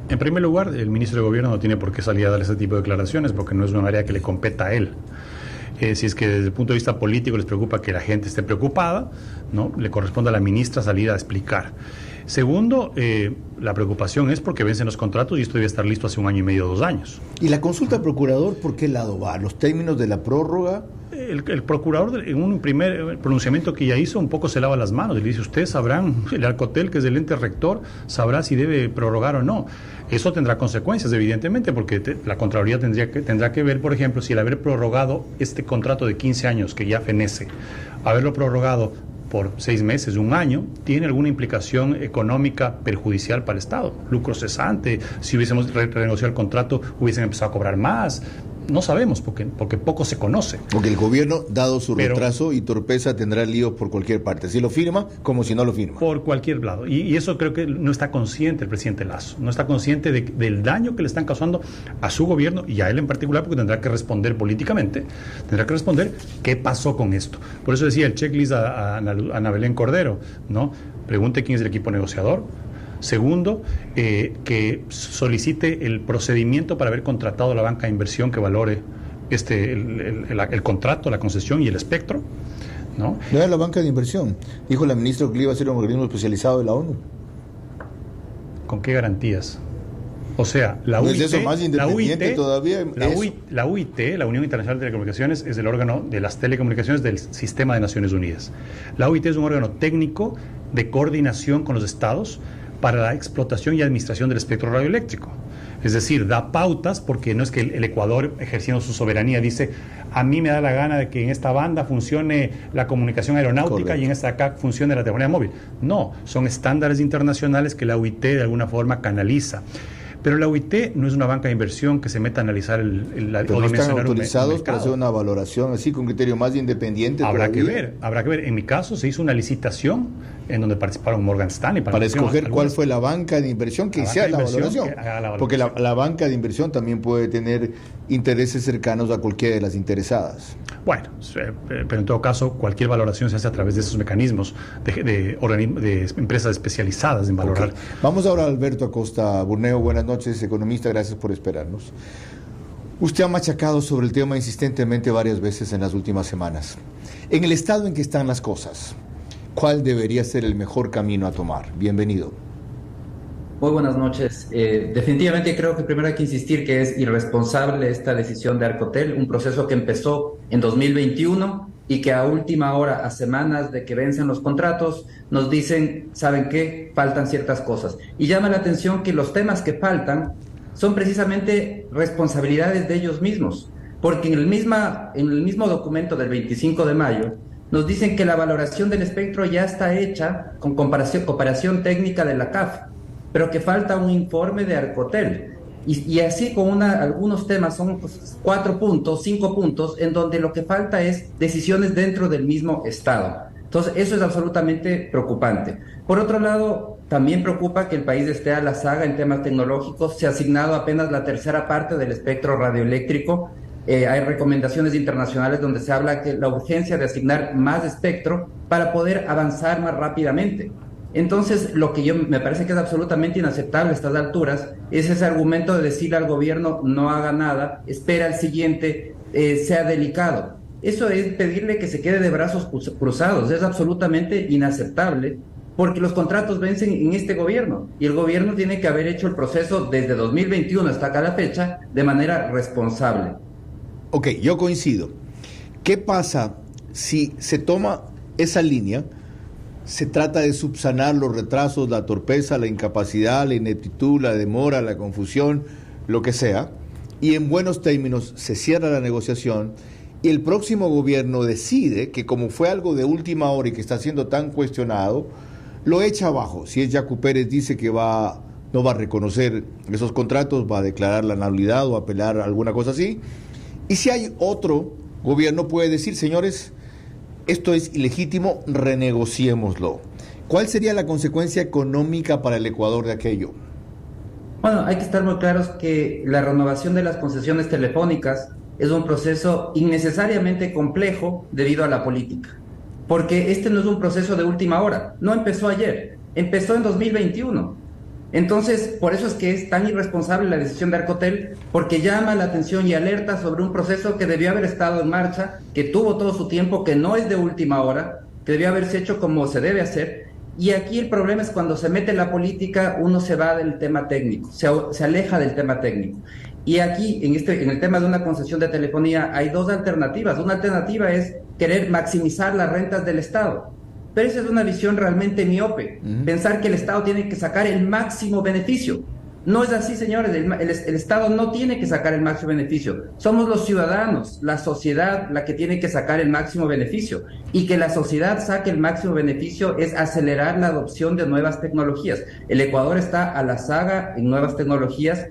Speaker 5: En primer lugar, el ministro de Gobierno no tiene por qué salir a dar ese tipo de declaraciones porque no es un área que le competa a él. Si es que desde el punto de vista político les preocupa que la gente esté preocupada, ¿no? Le corresponde a la ministra salir a explicar. Segundo, la preocupación es porque vencen los contratos y esto debe estar listo hace 1 año y medio, 2 años.
Speaker 1: ¿Y la consulta al procurador por qué lado va? ¿Los términos de la prórroga?
Speaker 5: El procurador, en un primer pronunciamiento que ya hizo, un poco se lava las manos y le dice: ustedes sabrán, el Arcotel, que es el ente rector, sabrá si debe prorrogar o no. Eso tendrá consecuencias, evidentemente, porque la Contraloría tendrá que ver, por ejemplo, si el haber prorrogado este contrato de 15 años que ya fenece, haberlo prorrogado por 6 meses, 1 año, tiene alguna implicación económica perjudicial para el Estado. Lucro cesante, si hubiésemos renegociado el contrato, hubiesen empezado a cobrar más. No sabemos, porque poco se conoce.
Speaker 1: Porque el gobierno, dado su retraso y torpeza, tendrá líos por cualquier parte. Si lo firma, como si no lo firma.
Speaker 5: Por cualquier lado. Y eso creo que no está consciente el presidente Lasso. No está consciente del daño que le están causando a su gobierno y a él en particular, porque tendrá que responder políticamente. Tendrá que responder qué pasó con esto. Por eso decía el checklist a Ana Belén Cordero, ¿no? Pregunte quién es el equipo negociador. Segundo, que solicite el procedimiento para haber contratado la banca de inversión que valore el contrato, la concesión y el espectro, ¿no?
Speaker 1: No era la banca de inversión. Dijo la ministra que iba a ser un organismo especializado de la ONU.
Speaker 5: ¿Con qué garantías? O sea, la
Speaker 1: ¿No
Speaker 5: UIT,
Speaker 1: es eso más independiente todavía?
Speaker 5: La UIT, la Unión Internacional de Telecomunicaciones, es el órgano de las telecomunicaciones del Sistema de Naciones Unidas. La UIT es un órgano técnico de coordinación con los estados para la explotación y administración del espectro radioeléctrico. Es decir, da pautas, porque no es que el Ecuador, ejerciendo su soberanía, dice: a mí me da la gana de que en esta banda funcione la comunicación aeronáutica. Correcto. Y en esta acá funcione la telefonía móvil. No, son estándares internacionales que la UIT de alguna forma canaliza. Pero la UIT no es una banca de inversión que se meta a analizar
Speaker 1: pero no están autorizados para hacer una valoración así con criterio más independiente.
Speaker 5: Habrá que ver. En mi caso se hizo una licitación en donde participaron Morgan Stanley
Speaker 1: para escoger cuál fue la banca de inversión que hiciera la valoración. Porque la banca de inversión también puede tener intereses cercanos a cualquiera de las interesadas.
Speaker 5: Bueno, pero en todo caso cualquier valoración se hace a través de esos mecanismos de empresas especializadas en valorar.
Speaker 1: Okay. Vamos ahora a Alberto Acosta Burneo. Buenas noches, economista, gracias por esperarnos. Usted ha machacado sobre el tema insistentemente varias veces en las últimas semanas. En el estado en que están las cosas, ¿cuál debería ser el mejor camino a tomar? Bienvenido.
Speaker 9: Muy buenas noches. Definitivamente creo que primero hay que insistir que es irresponsable esta decisión de Arcotel, un proceso que empezó en 2021 y que a última hora, a semanas de que vencen los contratos, nos dicen: ¿saben qué? Faltan ciertas cosas. Y llama la atención que los temas que faltan son precisamente responsabilidades de ellos mismos, porque en el mismo documento del 25 de mayo nos dicen que la valoración del espectro ya está hecha con cooperación técnica de la CAF, pero que falta un informe de Arcotel. Y así con algunos temas, son 4 puntos, 5 puntos, en donde lo que falta es decisiones dentro del mismo Estado. Entonces, eso es absolutamente preocupante. Por otro lado, también preocupa que el país esté a la saga en temas tecnológicos. Se ha asignado apenas la 3ª parte del espectro radioeléctrico. Hay recomendaciones internacionales donde se habla que la urgencia de asignar más espectro para poder avanzar más rápidamente. Entonces, lo que me parece que es absolutamente inaceptable a estas alturas es ese argumento de decirle al gobierno: no haga nada, espera al siguiente, sea delicado. Eso es pedirle que se quede de brazos cruzados. Es absolutamente inaceptable, porque los contratos vencen en este gobierno y el gobierno tiene que haber hecho el proceso desde 2021 hasta acá la fecha de manera responsable.
Speaker 1: Ok, yo coincido. ¿Qué pasa si se toma esa línea? Se trata de subsanar los retrasos, la torpeza, la incapacidad, la ineptitud, la demora, la confusión, lo que sea, y en buenos términos se cierra la negociación y el próximo gobierno decide que, como fue algo de última hora y que está siendo tan cuestionado, lo echa abajo. Si es Yacu Pérez, dice que no va a reconocer esos contratos, va a declarar la nulidad o apelar alguna cosa así, Y si hay otro gobierno, puede decir, señores, esto es ilegítimo, renegociémoslo. ¿Cuál sería la consecuencia económica para el Ecuador de aquello?
Speaker 9: Bueno, hay que estar muy claros que la renovación de las concesiones telefónicas es un proceso innecesariamente complejo debido a la política. Porque este no es un proceso de última hora, no empezó ayer, empezó en 2021. Entonces, por eso es que es tan irresponsable la decisión de Arcotel, porque llama la atención y alerta sobre un proceso que debió haber estado en marcha, que tuvo todo su tiempo, que no es de última hora, que debió haberse hecho como se debe hacer. Y aquí el problema es cuando se mete en la política, uno se va del tema técnico, se aleja del tema técnico. Y aquí, en el tema de una concesión de telefonía, hay dos alternativas. Una alternativa es querer maximizar las rentas del Estado. Pero esa es una visión realmente miope. Pensar que el Estado tiene que sacar el máximo beneficio. No es así, señores. El Estado no tiene que sacar el máximo beneficio. Somos los ciudadanos, la sociedad, la que tiene que sacar el máximo beneficio. Y que la sociedad saque el máximo beneficio es acelerar la adopción de nuevas tecnologías. El Ecuador está a la saga en nuevas tecnologías.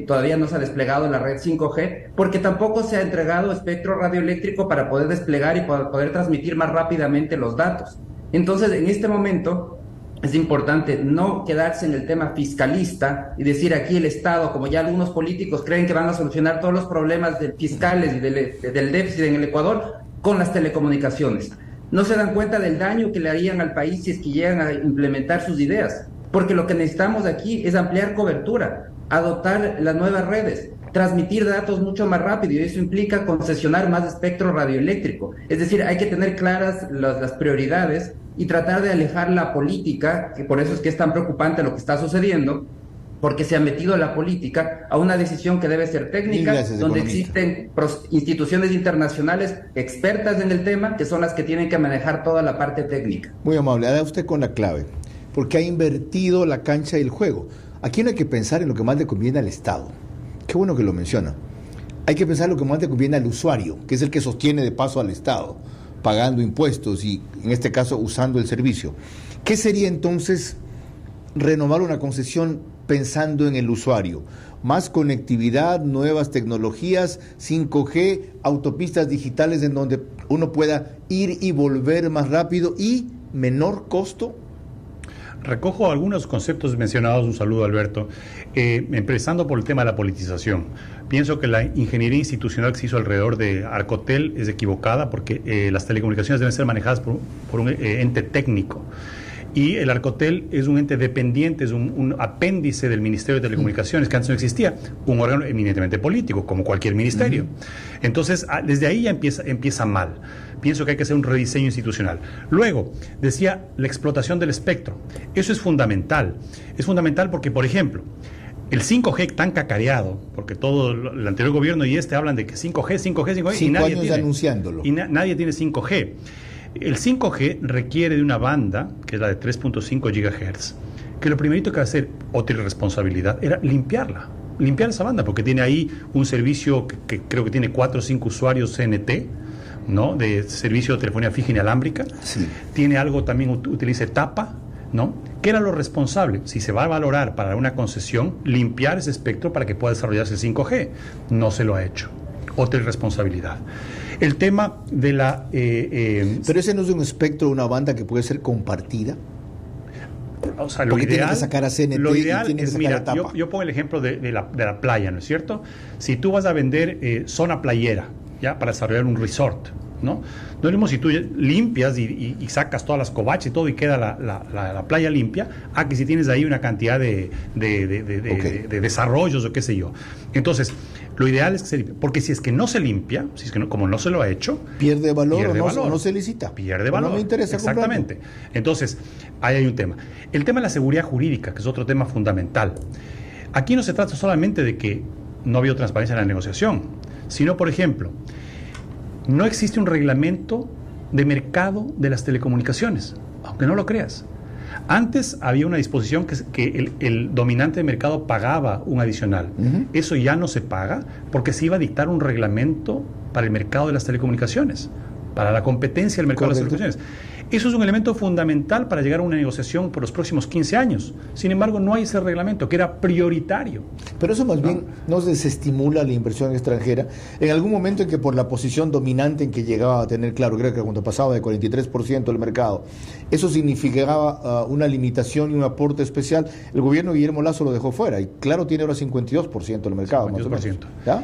Speaker 9: Todavía no se ha desplegado la red 5G, porque tampoco se ha entregado espectro radioeléctrico para poder desplegar y poder transmitir más rápidamente los datos. Entonces, en este momento, es importante no quedarse en el tema fiscalista y decir aquí el Estado, como ya algunos políticos creen que van a solucionar todos los problemas fiscales y del déficit en el Ecuador con las telecomunicaciones. No se dan cuenta del daño que le harían al país si es que llegan a implementar sus ideas, porque lo que necesitamos aquí es ampliar cobertura, adoptar las nuevas redes, transmitir datos mucho más rápido, y eso implica concesionar más espectro radioeléctrico. Es decir, hay que tener claras las prioridades y tratar de alejar la política, que por eso es que es tan preocupante lo que está sucediendo, porque se ha metido la política a una decisión que debe ser técnica, donde existen instituciones internacionales expertas en el tema, que son las que tienen que manejar toda la parte técnica.
Speaker 1: Muy amable, ahora usted con la clave, porque ha invertido la cancha del juego. Aquí no hay que pensar en lo que más le conviene al Estado. Qué bueno que lo menciona. Hay que pensar en lo que más le conviene al usuario, que es el que sostiene de paso al Estado, pagando impuestos y, en este caso, usando el servicio. ¿Qué sería entonces renovar una concesión pensando en el usuario? Más conectividad, nuevas tecnologías, 5G, autopistas digitales en donde uno pueda ir y volver más rápido y menor costo.
Speaker 5: Recojo algunos conceptos mencionados, un saludo Alberto, empezando por el tema de la politización. Pienso que la ingeniería institucional que se hizo alrededor de Arcotel es equivocada, porque las telecomunicaciones deben ser manejadas por un ente técnico. Y el Arcotel es un ente dependiente, es un apéndice del Ministerio de Telecomunicaciones, que antes no existía, un órgano eminentemente político, como cualquier ministerio. Entonces, desde ahí ya empieza mal. Pienso que hay que hacer un rediseño institucional. Luego, decía la explotación del espectro. Eso es fundamental. Es fundamental porque, por ejemplo, el 5G tan cacareado, porque todo el anterior gobierno y hablan de que 5G, y nadie tiene, anunciándolo. Y nadie tiene 5G. El 5G requiere de una banda, que es la de 3.5 GHz, que lo primerito que va a hacer, otra irresponsabilidad, era limpiar esa banda, porque tiene ahí un servicio que creo que tiene 4 o 5 usuarios CNT, ¿no?, de servicio de telefonía fija inalámbrica. Sí. Tiene algo también, utiliza etapa, ¿no? ¿Qué era lo responsable? Si se va a valorar para una concesión, limpiar ese espectro para que pueda desarrollarse el 5G. No se lo ha hecho. Otra irresponsabilidad. El tema de la...
Speaker 1: Pero ese no es un espectro, una banda que puede ser compartida.
Speaker 5: O sea,
Speaker 1: porque tiene que sacar a CNT,
Speaker 5: lo ideal
Speaker 1: y tiene que sacar a etapa.
Speaker 5: Yo pongo el ejemplo de la playa, ¿no es cierto? Si tú vas a vender zona playera, ya, para desarrollar un resort, ¿no? No es lo mismo si tú limpias y sacas todas las covachas y todo y queda la playa limpia, a que si tienes ahí una cantidad de desarrollos o qué sé yo. Entonces, lo ideal es que se limpie, porque si es que no se limpia, si es que no, como no se lo ha hecho,
Speaker 1: pierde valor, o no se licita.
Speaker 5: Pierde valor.
Speaker 1: No me interesa.
Speaker 5: Exactamente. Comprarlo. Entonces, ahí hay un tema. El tema de la seguridad jurídica, que es otro tema fundamental. Aquí no se trata solamente de que no ha habido transparencia en la negociación, sino, por ejemplo, no existe un reglamento de mercado de las telecomunicaciones, aunque no lo creas. Antes había una disposición que el dominante de mercado pagaba un adicional. Eso ya no se paga porque se iba a dictar un reglamento para el mercado de las telecomunicaciones, para la competencia del mercado de las telecomunicaciones. Eso es un elemento fundamental para llegar a una negociación por los próximos 15 años. Sin embargo, no hay ese reglamento, que era prioritario.
Speaker 1: Pero eso más bien no desestimula la inversión extranjera. En algún momento en que por la posición dominante en que llegaba a tener, claro, creo que cuando pasaba de 43% del mercado, eso significaba una limitación y un aporte especial. El gobierno de Guillermo Lasso lo dejó fuera y claro, tiene ahora 52% del mercado. 52%. Más o menos. ¿Ya?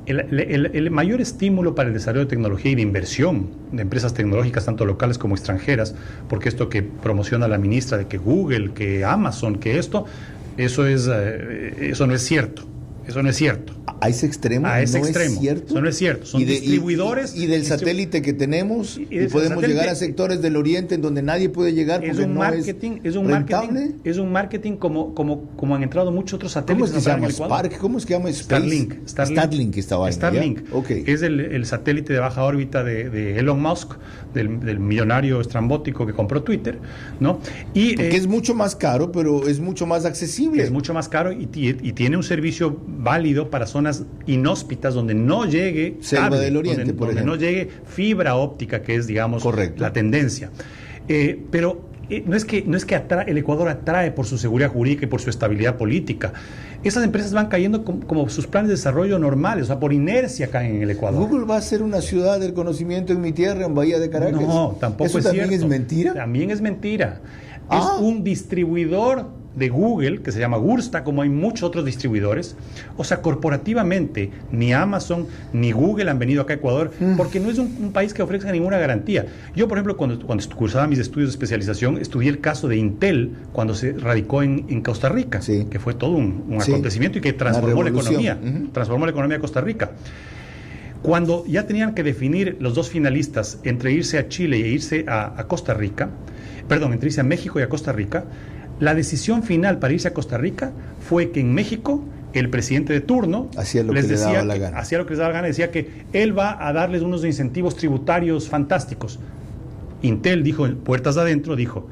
Speaker 5: El mayor estímulo para el desarrollo de tecnología y de inversión de empresas tecnológicas, tanto locales como extranjeras, porque esto que promociona la ministra de que Google, que Amazon, que eso no es cierto. Eso no es cierto.
Speaker 1: A ese extremo.
Speaker 5: A ese
Speaker 1: no
Speaker 5: extremo.
Speaker 1: Es cierto.
Speaker 5: Eso no es cierto. Son distribuidores.
Speaker 1: Y del satélite que tenemos, y podemos llegar a sectores del oriente en donde nadie puede llegar porque es un
Speaker 5: marketing como han entrado muchos otros satélites.
Speaker 1: ¿Cómo es que se llama? Spark, ¿cómo es que se llama? Starlink esta vaina.
Speaker 5: Starlink. Okay. Es el satélite de baja órbita de Elon Musk, del millonario estrambótico que compró Twitter, ¿no?
Speaker 1: Que es mucho más caro, pero es mucho más accesible.
Speaker 5: Es mucho más caro y tiene un servicio válido para zonas inhóspitas donde no llegue
Speaker 1: Selva del Oriente,
Speaker 5: donde no llegue fibra óptica, que es, digamos,
Speaker 1: correcto,
Speaker 5: la tendencia. Pero no es que el Ecuador atrae por su seguridad jurídica y por su estabilidad política. Esas empresas van cayendo como sus planes de desarrollo normales, o sea, por inercia caen en el Ecuador.
Speaker 1: ¿Google va a ser una ciudad del conocimiento en mi tierra, en Bahía de Caracas?
Speaker 5: No, tampoco es cierto.
Speaker 1: ¿Eso también es mentira?
Speaker 5: También es mentira. Es un distribuidor de Google, que se llama Gursta, como hay muchos otros distribuidores. O sea, corporativamente, ni Amazon ni Google han venido acá a Ecuador, porque no es un país que ofrezca ninguna garantía. Yo, por ejemplo, cuando cursaba mis estudios de especialización, estudié el caso de Intel cuando se radicó en Costa Rica, que fue todo un acontecimiento y que transformó la economía, transformó la economía de Costa Rica. Cuando ya tenían que definir los dos finalistas entre irse a Chile e irse a Costa Rica, entre irse a México y a Costa Rica, la decisión final para irse a Costa Rica fue que en México el presidente de turno
Speaker 1: hacía lo que les daba la gana,
Speaker 5: decía que él va a darles unos incentivos tributarios fantásticos. Intel dijo, puertas adentro, dijo,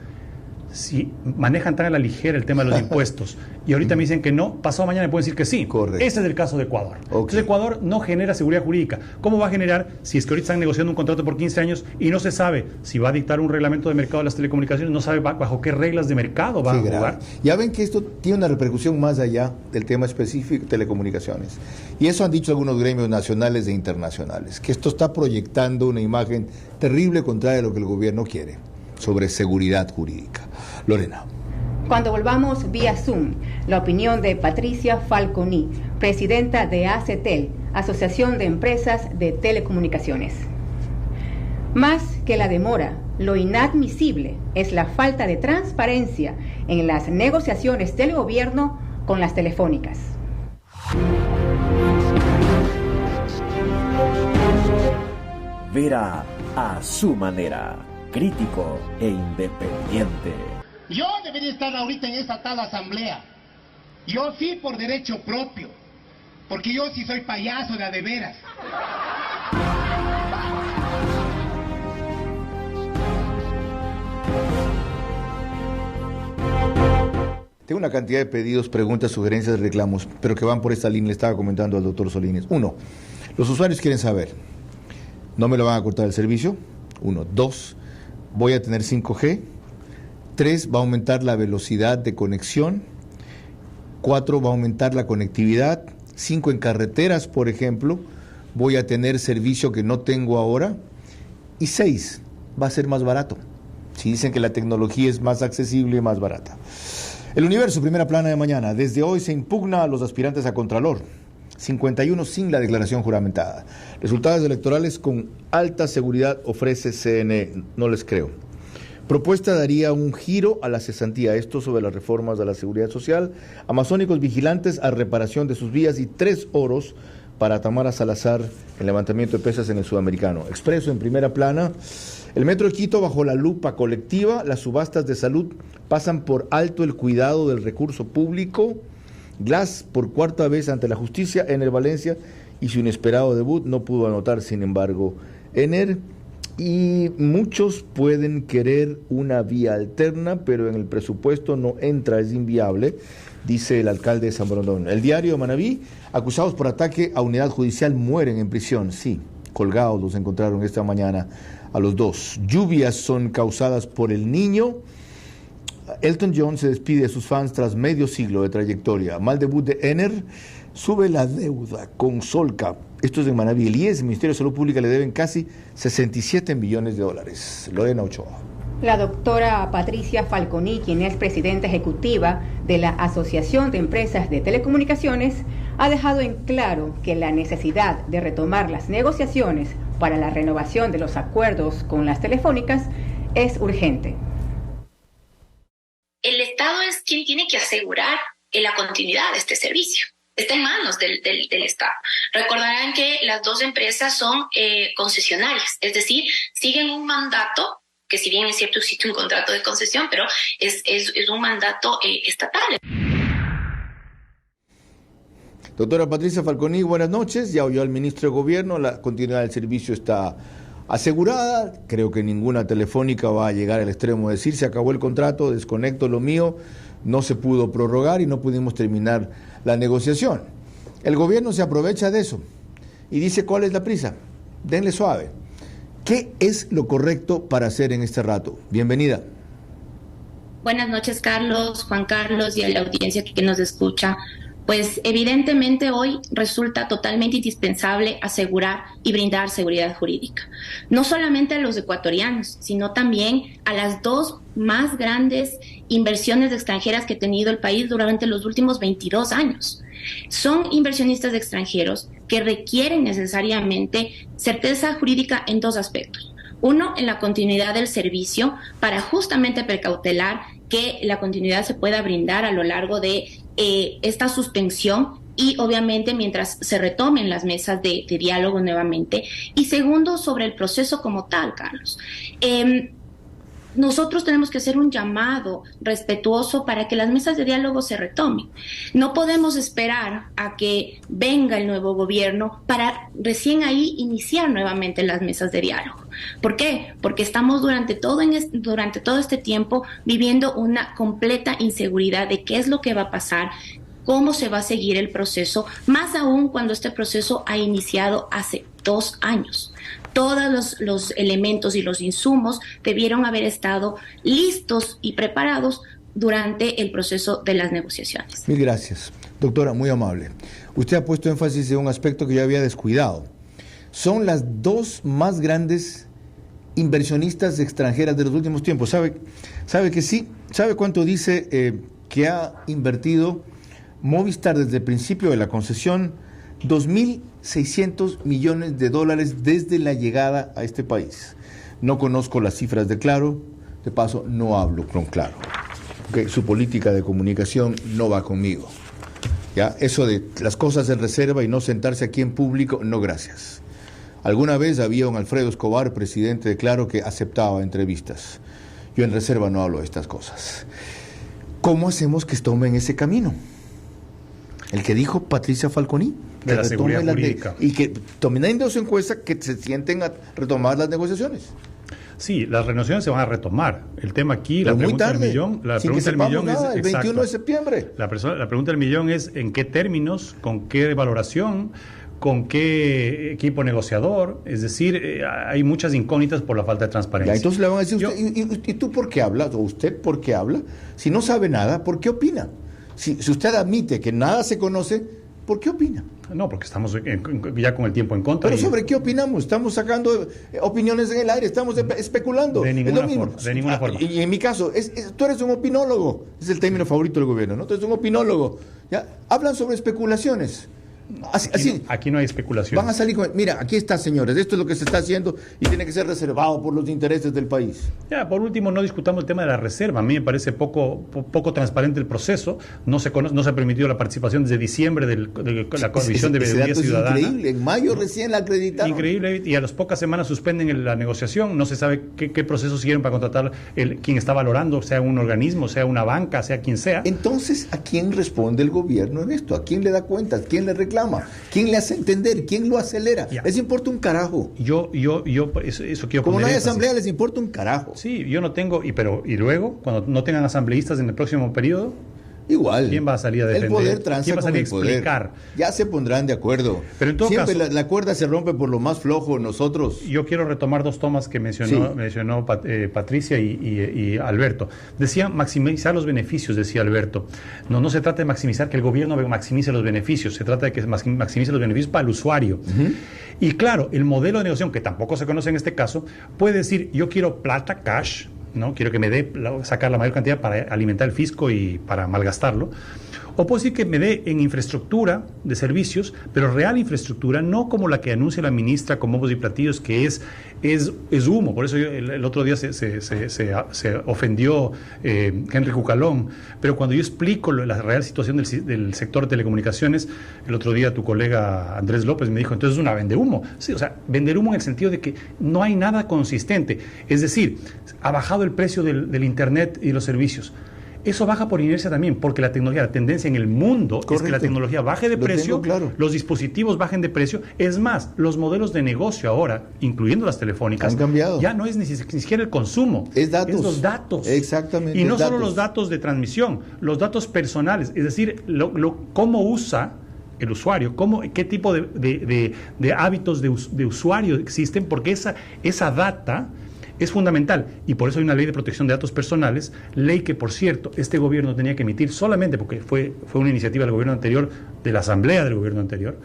Speaker 5: si manejan tan a la ligera el tema de los impuestos y ahorita me dicen que no, pasado mañana me pueden decir que sí.
Speaker 1: Correcto.
Speaker 5: Ese es el caso de Ecuador. Entonces Ecuador no genera seguridad jurídica. ¿Cómo va a generar si es que ahorita están negociando un contrato por 15 años y no se sabe si va a dictar un reglamento de mercado de las telecomunicaciones, no sabe bajo qué reglas de mercado va a jugar?
Speaker 1: Ya ven que esto tiene una repercusión más allá del tema específico de telecomunicaciones. Y eso han dicho algunos gremios nacionales e internacionales, que esto está proyectando una imagen terrible contraria a lo que el gobierno quiere sobre seguridad jurídica. Lorena.
Speaker 3: Cuando volvamos vía Zoom, la opinión de Patricia Falconi, presidenta de ACTEL, Asociación de Empresas de Telecomunicaciones. Más que la demora, lo inadmisible es la falta de transparencia en las negociaciones del gobierno con las telefónicas.
Speaker 10: Vera a su manera, crítico e independiente.
Speaker 7: Yo debería estar ahorita en esa tal asamblea. Yo sí por derecho propio. Porque yo sí soy payaso de a de veras.
Speaker 1: Tengo una cantidad de pedidos, preguntas, sugerencias, reclamos, pero que van por esta línea. Le estaba comentando al doctor Solines. 1. Los usuarios quieren saber, ¿no me lo van a cortar el servicio? 1. 2. Voy a tener 5G. 3. Va a aumentar la velocidad de conexión. 4. Va a aumentar la conectividad. 5. En carreteras, por ejemplo, voy a tener servicio que no tengo ahora. Y 6. Va a ser más barato. Si dicen que la tecnología es más accesible y más barata. El Universo, primera plana de mañana. Desde hoy se impugna a los aspirantes a Contralor. 51 sin la declaración juramentada. Resultados electorales con alta seguridad ofrece CNE. No les creo. Propuesta daría un giro a la cesantía. Esto sobre las reformas de la seguridad social. Amazónicos vigilantes a reparación de sus vías y 3 oros para Tamara Salazar en levantamiento de pesas en el Sudamericano. Expreso en primera plana. El Metro de Quito bajo la lupa colectiva. Las subastas de salud pasan por alto el cuidado del recurso público. Glass por 4ª vez ante la justicia. Ener Valencia y su inesperado debut no pudo anotar, sin embargo, Ener. Y muchos pueden querer una vía alterna, pero en el presupuesto no entra, es inviable, dice el alcalde de San Borondón. El diario de Manabí, acusados por ataque a unidad judicial mueren en prisión. Sí, colgados, los encontraron esta mañana a los dos. Lluvias son causadas por el Niño. Elton John se despide de sus fans tras medio siglo de trayectoria. Mal debut de Ener, sube la deuda con Solcap. Esto es en Manabí. El IES, el Ministerio de Salud Pública, le deben casi 67 millones de dólares. Lorena Ochoa.
Speaker 3: La doctora Patricia Falconi, quien es presidenta ejecutiva de la Asociación de Empresas de Telecomunicaciones, ha dejado en claro que la necesidad de retomar las negociaciones para la renovación de los acuerdos con las telefónicas es urgente.
Speaker 11: El Estado es quien tiene que asegurar la continuidad de este servicio. Está en manos del Estado. Recordarán que las dos empresas son concesionarias, es decir, siguen un mandato que, si bien es cierto existe un contrato de concesión, pero es un mandato estatal.
Speaker 1: Doctora Patricia Falconi, buenas noches. Ya oyó al ministro de Gobierno, la continuidad del servicio está asegurada. Creo que ninguna telefónica va a llegar al extremo de decir se acabó el contrato, desconecto lo mío, no se pudo prorrogar y no pudimos terminar la negociación. El gobierno se aprovecha de eso y dice ¿cuál es la prisa? Denle suave. ¿Qué es lo correcto para hacer en este rato? Bienvenida.
Speaker 11: Buenas noches, Carlos, Juan Carlos y a la audiencia que nos escucha. Pues evidentemente hoy resulta totalmente indispensable asegurar y brindar seguridad jurídica, no solamente a los ecuatorianos, sino también a las dos más grandes inversiones extranjeras que ha tenido el país durante los últimos 22 años. Son inversionistas extranjeros que requieren necesariamente certeza jurídica en dos aspectos. Uno, en la continuidad del servicio, para justamente precautelar que la continuidad se pueda brindar a lo largo de esta suspensión y obviamente mientras se retomen las mesas de diálogo nuevamente. Y segundo, sobre el proceso como tal, Carlos. Nosotros tenemos que hacer un llamado respetuoso para que las mesas de diálogo se retomen. No podemos esperar a que venga el nuevo gobierno para recién ahí iniciar nuevamente las mesas de diálogo. ¿Por qué? Porque estamos durante todo este tiempo viviendo una completa inseguridad de qué es lo que va a pasar, cómo se va a seguir el proceso, más aún cuando este proceso ha iniciado hace 2 años. Todos los elementos y los insumos debieron haber estado listos y preparados durante el proceso de las negociaciones.
Speaker 1: Mil gracias. Doctora, muy amable. Usted ha puesto énfasis en un aspecto que yo había descuidado. Son las dos más grandes inversionistas extranjeras de los últimos tiempos. ¿Sabe que sí? ¿Sabe cuánto dice que ha invertido Movistar desde el principio de la concesión? 2.600 millones de dólares desde la llegada a este país. No conozco las cifras de Claro, de paso no hablo con Claro. Okay, su política de comunicación no va conmigo. ¿Ya? Eso de las cosas en reserva y no sentarse aquí en público, no gracias. Alguna vez había un Alfredo Escobar, presidente de Claro, que aceptaba entrevistas. Yo en reserva no hablo de estas cosas. ¿Cómo hacemos que tomen ese camino? El que dijo Patricia Falconi,
Speaker 5: de la seguridad jurídica.
Speaker 1: y que tomando su encuesta, que se sienten a retomar las negociaciones.
Speaker 5: Sí, las negociaciones se van a retomar. El tema aquí, la pregunta del millón, es
Speaker 1: el 21 de septiembre.
Speaker 5: La pregunta del millón es en qué términos, con qué valoración, con qué equipo negociador. Es decir, hay muchas incógnitas por la falta de transparencia.
Speaker 1: Ya, entonces le van a decir, ¿y tú por qué hablas? ¿O usted por qué habla? Si no sabe nada, ¿por qué opina? Si usted admite que nada se conoce, ¿por qué opina?
Speaker 5: No, porque estamos ya con el tiempo en contra.
Speaker 1: ¿Pero sobre qué opinamos? Estamos sacando opiniones en el aire, estamos especulando.
Speaker 5: De ninguna forma.
Speaker 1: Y en mi caso, tú eres un opinólogo, es el término favorito del gobierno, ¿no? Tú eres un opinólogo. ¿Ya? Hablan sobre especulaciones.
Speaker 5: Aquí no hay especulación.
Speaker 1: Van a salir con... Mira, aquí está, señores, esto es lo que se está haciendo y tiene que ser reservado por los intereses del país.
Speaker 5: Ya, por último, no discutamos el tema de la reserva. A mí me parece poco transparente el proceso. No se ha permitido la participación desde diciembre de la Comisión de Veeduría Ciudadana.
Speaker 1: Es increíble, en mayo recién la acreditaron.
Speaker 5: Increíble, y a las pocas semanas suspenden la negociación. No se sabe qué proceso siguieron para contratar quien está valorando, sea un organismo, sea una banca, sea quien sea.
Speaker 1: Entonces, ¿a quién responde el gobierno en esto? ¿A quién le da cuentas? ¿Quién le reclama? ¿Quién le hace entender? ¿Quién lo acelera?
Speaker 5: Ya.
Speaker 1: Les importa un carajo.
Speaker 5: Eso quiero
Speaker 1: Como no hay
Speaker 5: énfasis.
Speaker 1: asamblea, les importa un carajo.
Speaker 5: Sí, yo no tengo, y luego, cuando no tengan asambleístas en el próximo periodo.
Speaker 1: Igual.
Speaker 5: ¿Quién va a salir a defender?
Speaker 1: El poder transa
Speaker 5: ¿Quién va a salir a
Speaker 1: con el poder.
Speaker 5: explicar?
Speaker 1: Ya se pondrán de acuerdo.
Speaker 5: Pero en todo
Speaker 1: siempre
Speaker 5: caso,
Speaker 1: la cuerda se rompe por lo más flojo nosotros.
Speaker 5: Yo quiero retomar dos tomas que mencionó Patricia y Alberto. Decía maximizar los beneficios, decía Alberto. No se trata de maximizar que el gobierno maximice los beneficios, se trata de que maximice los beneficios para el usuario. Y claro, el modelo de negociación, que tampoco se conoce en este caso, puede decir, yo quiero plata, cash, ¿no? Quiero que me dé, sacar la mayor cantidad para alimentar el fisco y para malgastarlo. O puedo decir que me dé en infraestructura de servicios, pero real infraestructura, no como la que anuncia la ministra con bombos y platillos, que es humo. Por eso el otro día se ofendió Henry Cucalón. Pero cuando yo explico la real situación del sector de telecomunicaciones, el otro día tu colega Andrés López me dijo, entonces es una vende humo. Sí, o sea, vender humo en el sentido de que no hay nada consistente. Es decir, ha bajado el precio del Internet y los servicios. Eso baja por inercia también, porque la tendencia en el mundo es que la tecnología baje de precio, los dispositivos bajen de precio. Es más, los modelos de negocio ahora, incluyendo las telefónicas, han cambiado. Ya no es ni siquiera el consumo, es los datos.
Speaker 1: Exactamente.
Speaker 5: Y no solo los datos de transmisión, los datos personales, es decir, cómo usa el usuario, qué tipo de hábitos de usuario existen, porque esa data es fundamental, y por eso hay una ley de protección de datos personales, ley que, por cierto, este gobierno tenía que emitir solamente, porque fue una iniciativa del gobierno anterior, de la asamblea del gobierno anterior,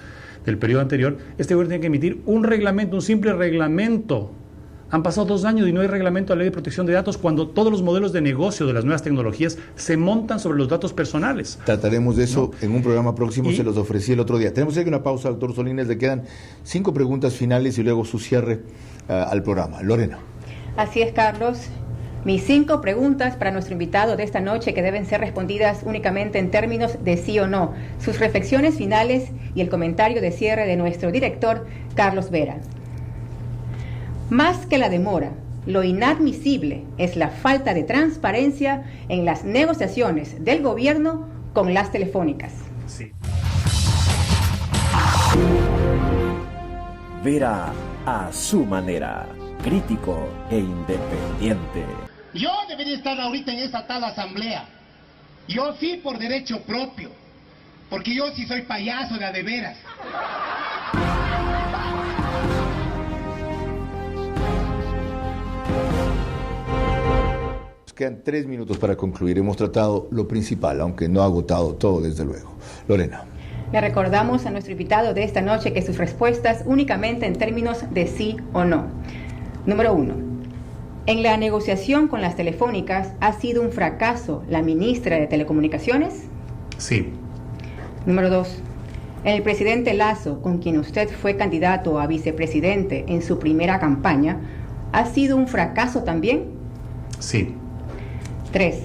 Speaker 5: del periodo anterior. Este gobierno tenía que emitir un simple reglamento. Han pasado 2 años y no hay reglamento de la ley de protección de datos, cuando todos los modelos de negocio de las nuevas tecnologías se montan sobre los datos personales.
Speaker 1: Trataremos de eso en un programa próximo, se los ofrecí el otro día. Tenemos que hacer una pausa, doctor Solines, le quedan 5 preguntas finales y luego su cierre al programa. Lorena.
Speaker 3: Así es, Carlos. Mis 5 preguntas para nuestro invitado de esta noche, que deben ser respondidas únicamente en términos de sí o no. Sus reflexiones finales y el comentario de cierre de nuestro director, Carlos Vera. Más que la demora, lo inadmisible es la falta de transparencia en las negociaciones del gobierno con las telefónicas.
Speaker 5: Sí.
Speaker 10: Vera a su manera. Crítico e independiente.
Speaker 7: Yo debería estar ahorita en esa tal asamblea. Yo sí por derecho propio. Porque yo sí soy payaso de a de veras.
Speaker 1: Nos quedan 3 minutos para concluir. Hemos tratado lo principal, aunque no ha agotado todo, desde luego. Lorena.
Speaker 3: Le recordamos a nuestro invitado de esta noche que sus respuestas únicamente en términos de sí o no. Número 1. En la negociación con las telefónicas, ¿ha sido un fracaso la ministra de Telecomunicaciones?
Speaker 5: Sí.
Speaker 3: Número 2. El presidente Lasso, con quien usted fue candidato a vicepresidente en su primera campaña, ¿ha sido un fracaso también?
Speaker 5: Sí.
Speaker 3: 3.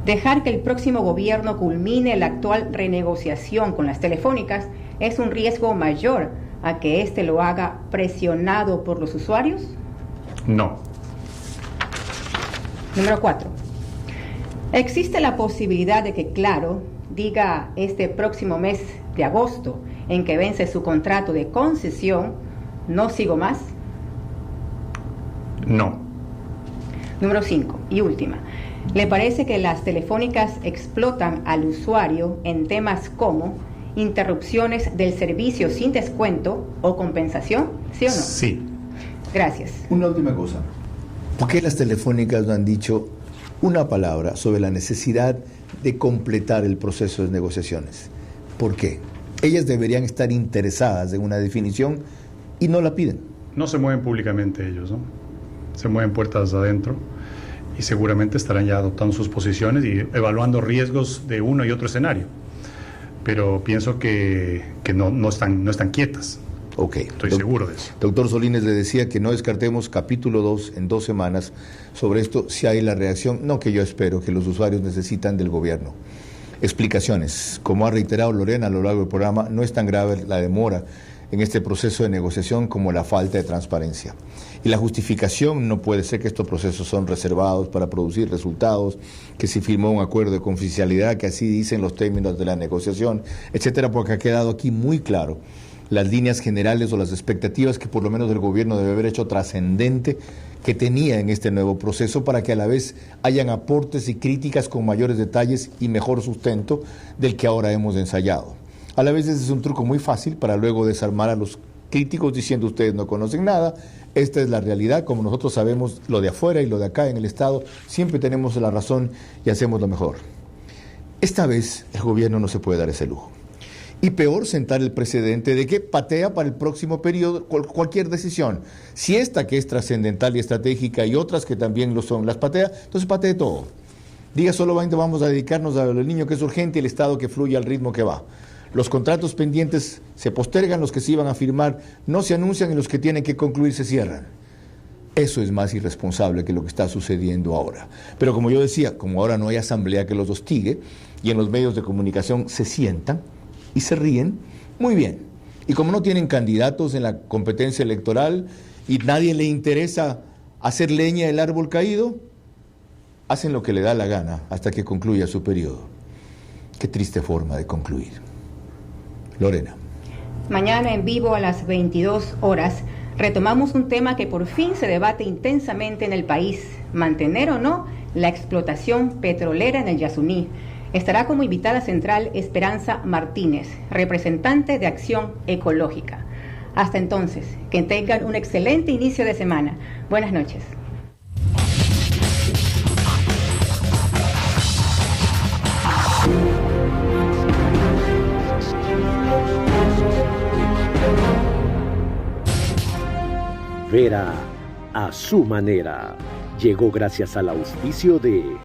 Speaker 3: Dejar que el próximo gobierno culmine la actual renegociación con las telefónicas es un riesgo mayor a que éste lo haga presionado por los usuarios?
Speaker 5: No.
Speaker 3: Número 4. ¿Existe la posibilidad de que Claro diga este próximo mes de agosto, en que vence su contrato de concesión, no sigo más?
Speaker 5: No.
Speaker 3: Número 5 y última. ¿Le parece que las telefónicas explotan al usuario en temas como interrupciones del servicio sin descuento o compensación? ¿Sí o no?
Speaker 5: Sí.
Speaker 3: Gracias.
Speaker 1: Una última cosa. ¿Por qué las telefónicas no han dicho una palabra sobre la necesidad de completar el proceso de negociaciones? ¿Por qué? Ellas deberían estar interesadas en una definición y no la piden.
Speaker 5: No se mueven públicamente ellos, ¿no? Se mueven puertas adentro y seguramente estarán ya adoptando sus posiciones y evaluando riesgos de uno y otro escenario. Pero pienso que no están quietas.
Speaker 1: Ok.
Speaker 5: Estoy seguro de eso.
Speaker 1: Doctor Solines le decía que no descartemos capítulo 2 en 2 semanas sobre esto, si hay la reacción, no que yo espero, que los usuarios necesitan del gobierno. Explicaciones. Como ha reiterado Lorena a lo largo del programa, no es tan grave la demora en este proceso de negociación como la falta de transparencia. Y la justificación no puede ser que estos procesos son reservados para producir resultados, que se firmó un acuerdo de confidencialidad, que así dicen los términos de la negociación, etcétera, porque ha quedado aquí muy claro las líneas generales o las expectativas que por lo menos el gobierno debe haber hecho trascendente que tenía en este nuevo proceso, para que a la vez hayan aportes y críticas con mayores detalles y mejor sustento del que ahora hemos ensayado. A la vez ese es un truco muy fácil para luego desarmar a los críticos diciendo ustedes no conocen nada, esta es la realidad, como nosotros sabemos lo de afuera y lo de acá en el Estado, siempre tenemos la razón y hacemos lo mejor. Esta vez el gobierno no se puede dar ese lujo. Y peor, sentar el precedente de que patea para el próximo periodo cualquier decisión. Si esta que es trascendental y estratégica y otras que también lo son, las patea, entonces patee todo. Diga solamente vamos a dedicarnos al niño que es urgente y el Estado que fluye al ritmo que va. Los contratos pendientes se postergan, los que se iban a firmar no se anuncian y los que tienen que concluir se cierran. Eso es más irresponsable que lo que está sucediendo ahora. Pero como yo decía, como ahora no hay asamblea que los hostigue y en los medios de comunicación se sientan y se ríen, muy bien. Y como no tienen candidatos en la competencia electoral y nadie le interesa hacer leña del árbol caído, hacen lo que le da la gana hasta que concluya su periodo. Qué triste forma de concluir. Lorena.
Speaker 3: Mañana en vivo a las 22 horas retomamos un tema que por fin se debate intensamente en el país: mantener o no la explotación petrolera en el Yasuní. Estará como invitada central Esperanza Martínez, representante de Acción Ecológica. Hasta entonces, que tengan un excelente inicio de semana. Buenas noches.
Speaker 10: Vera a su manera. Llegó gracias al auspicio de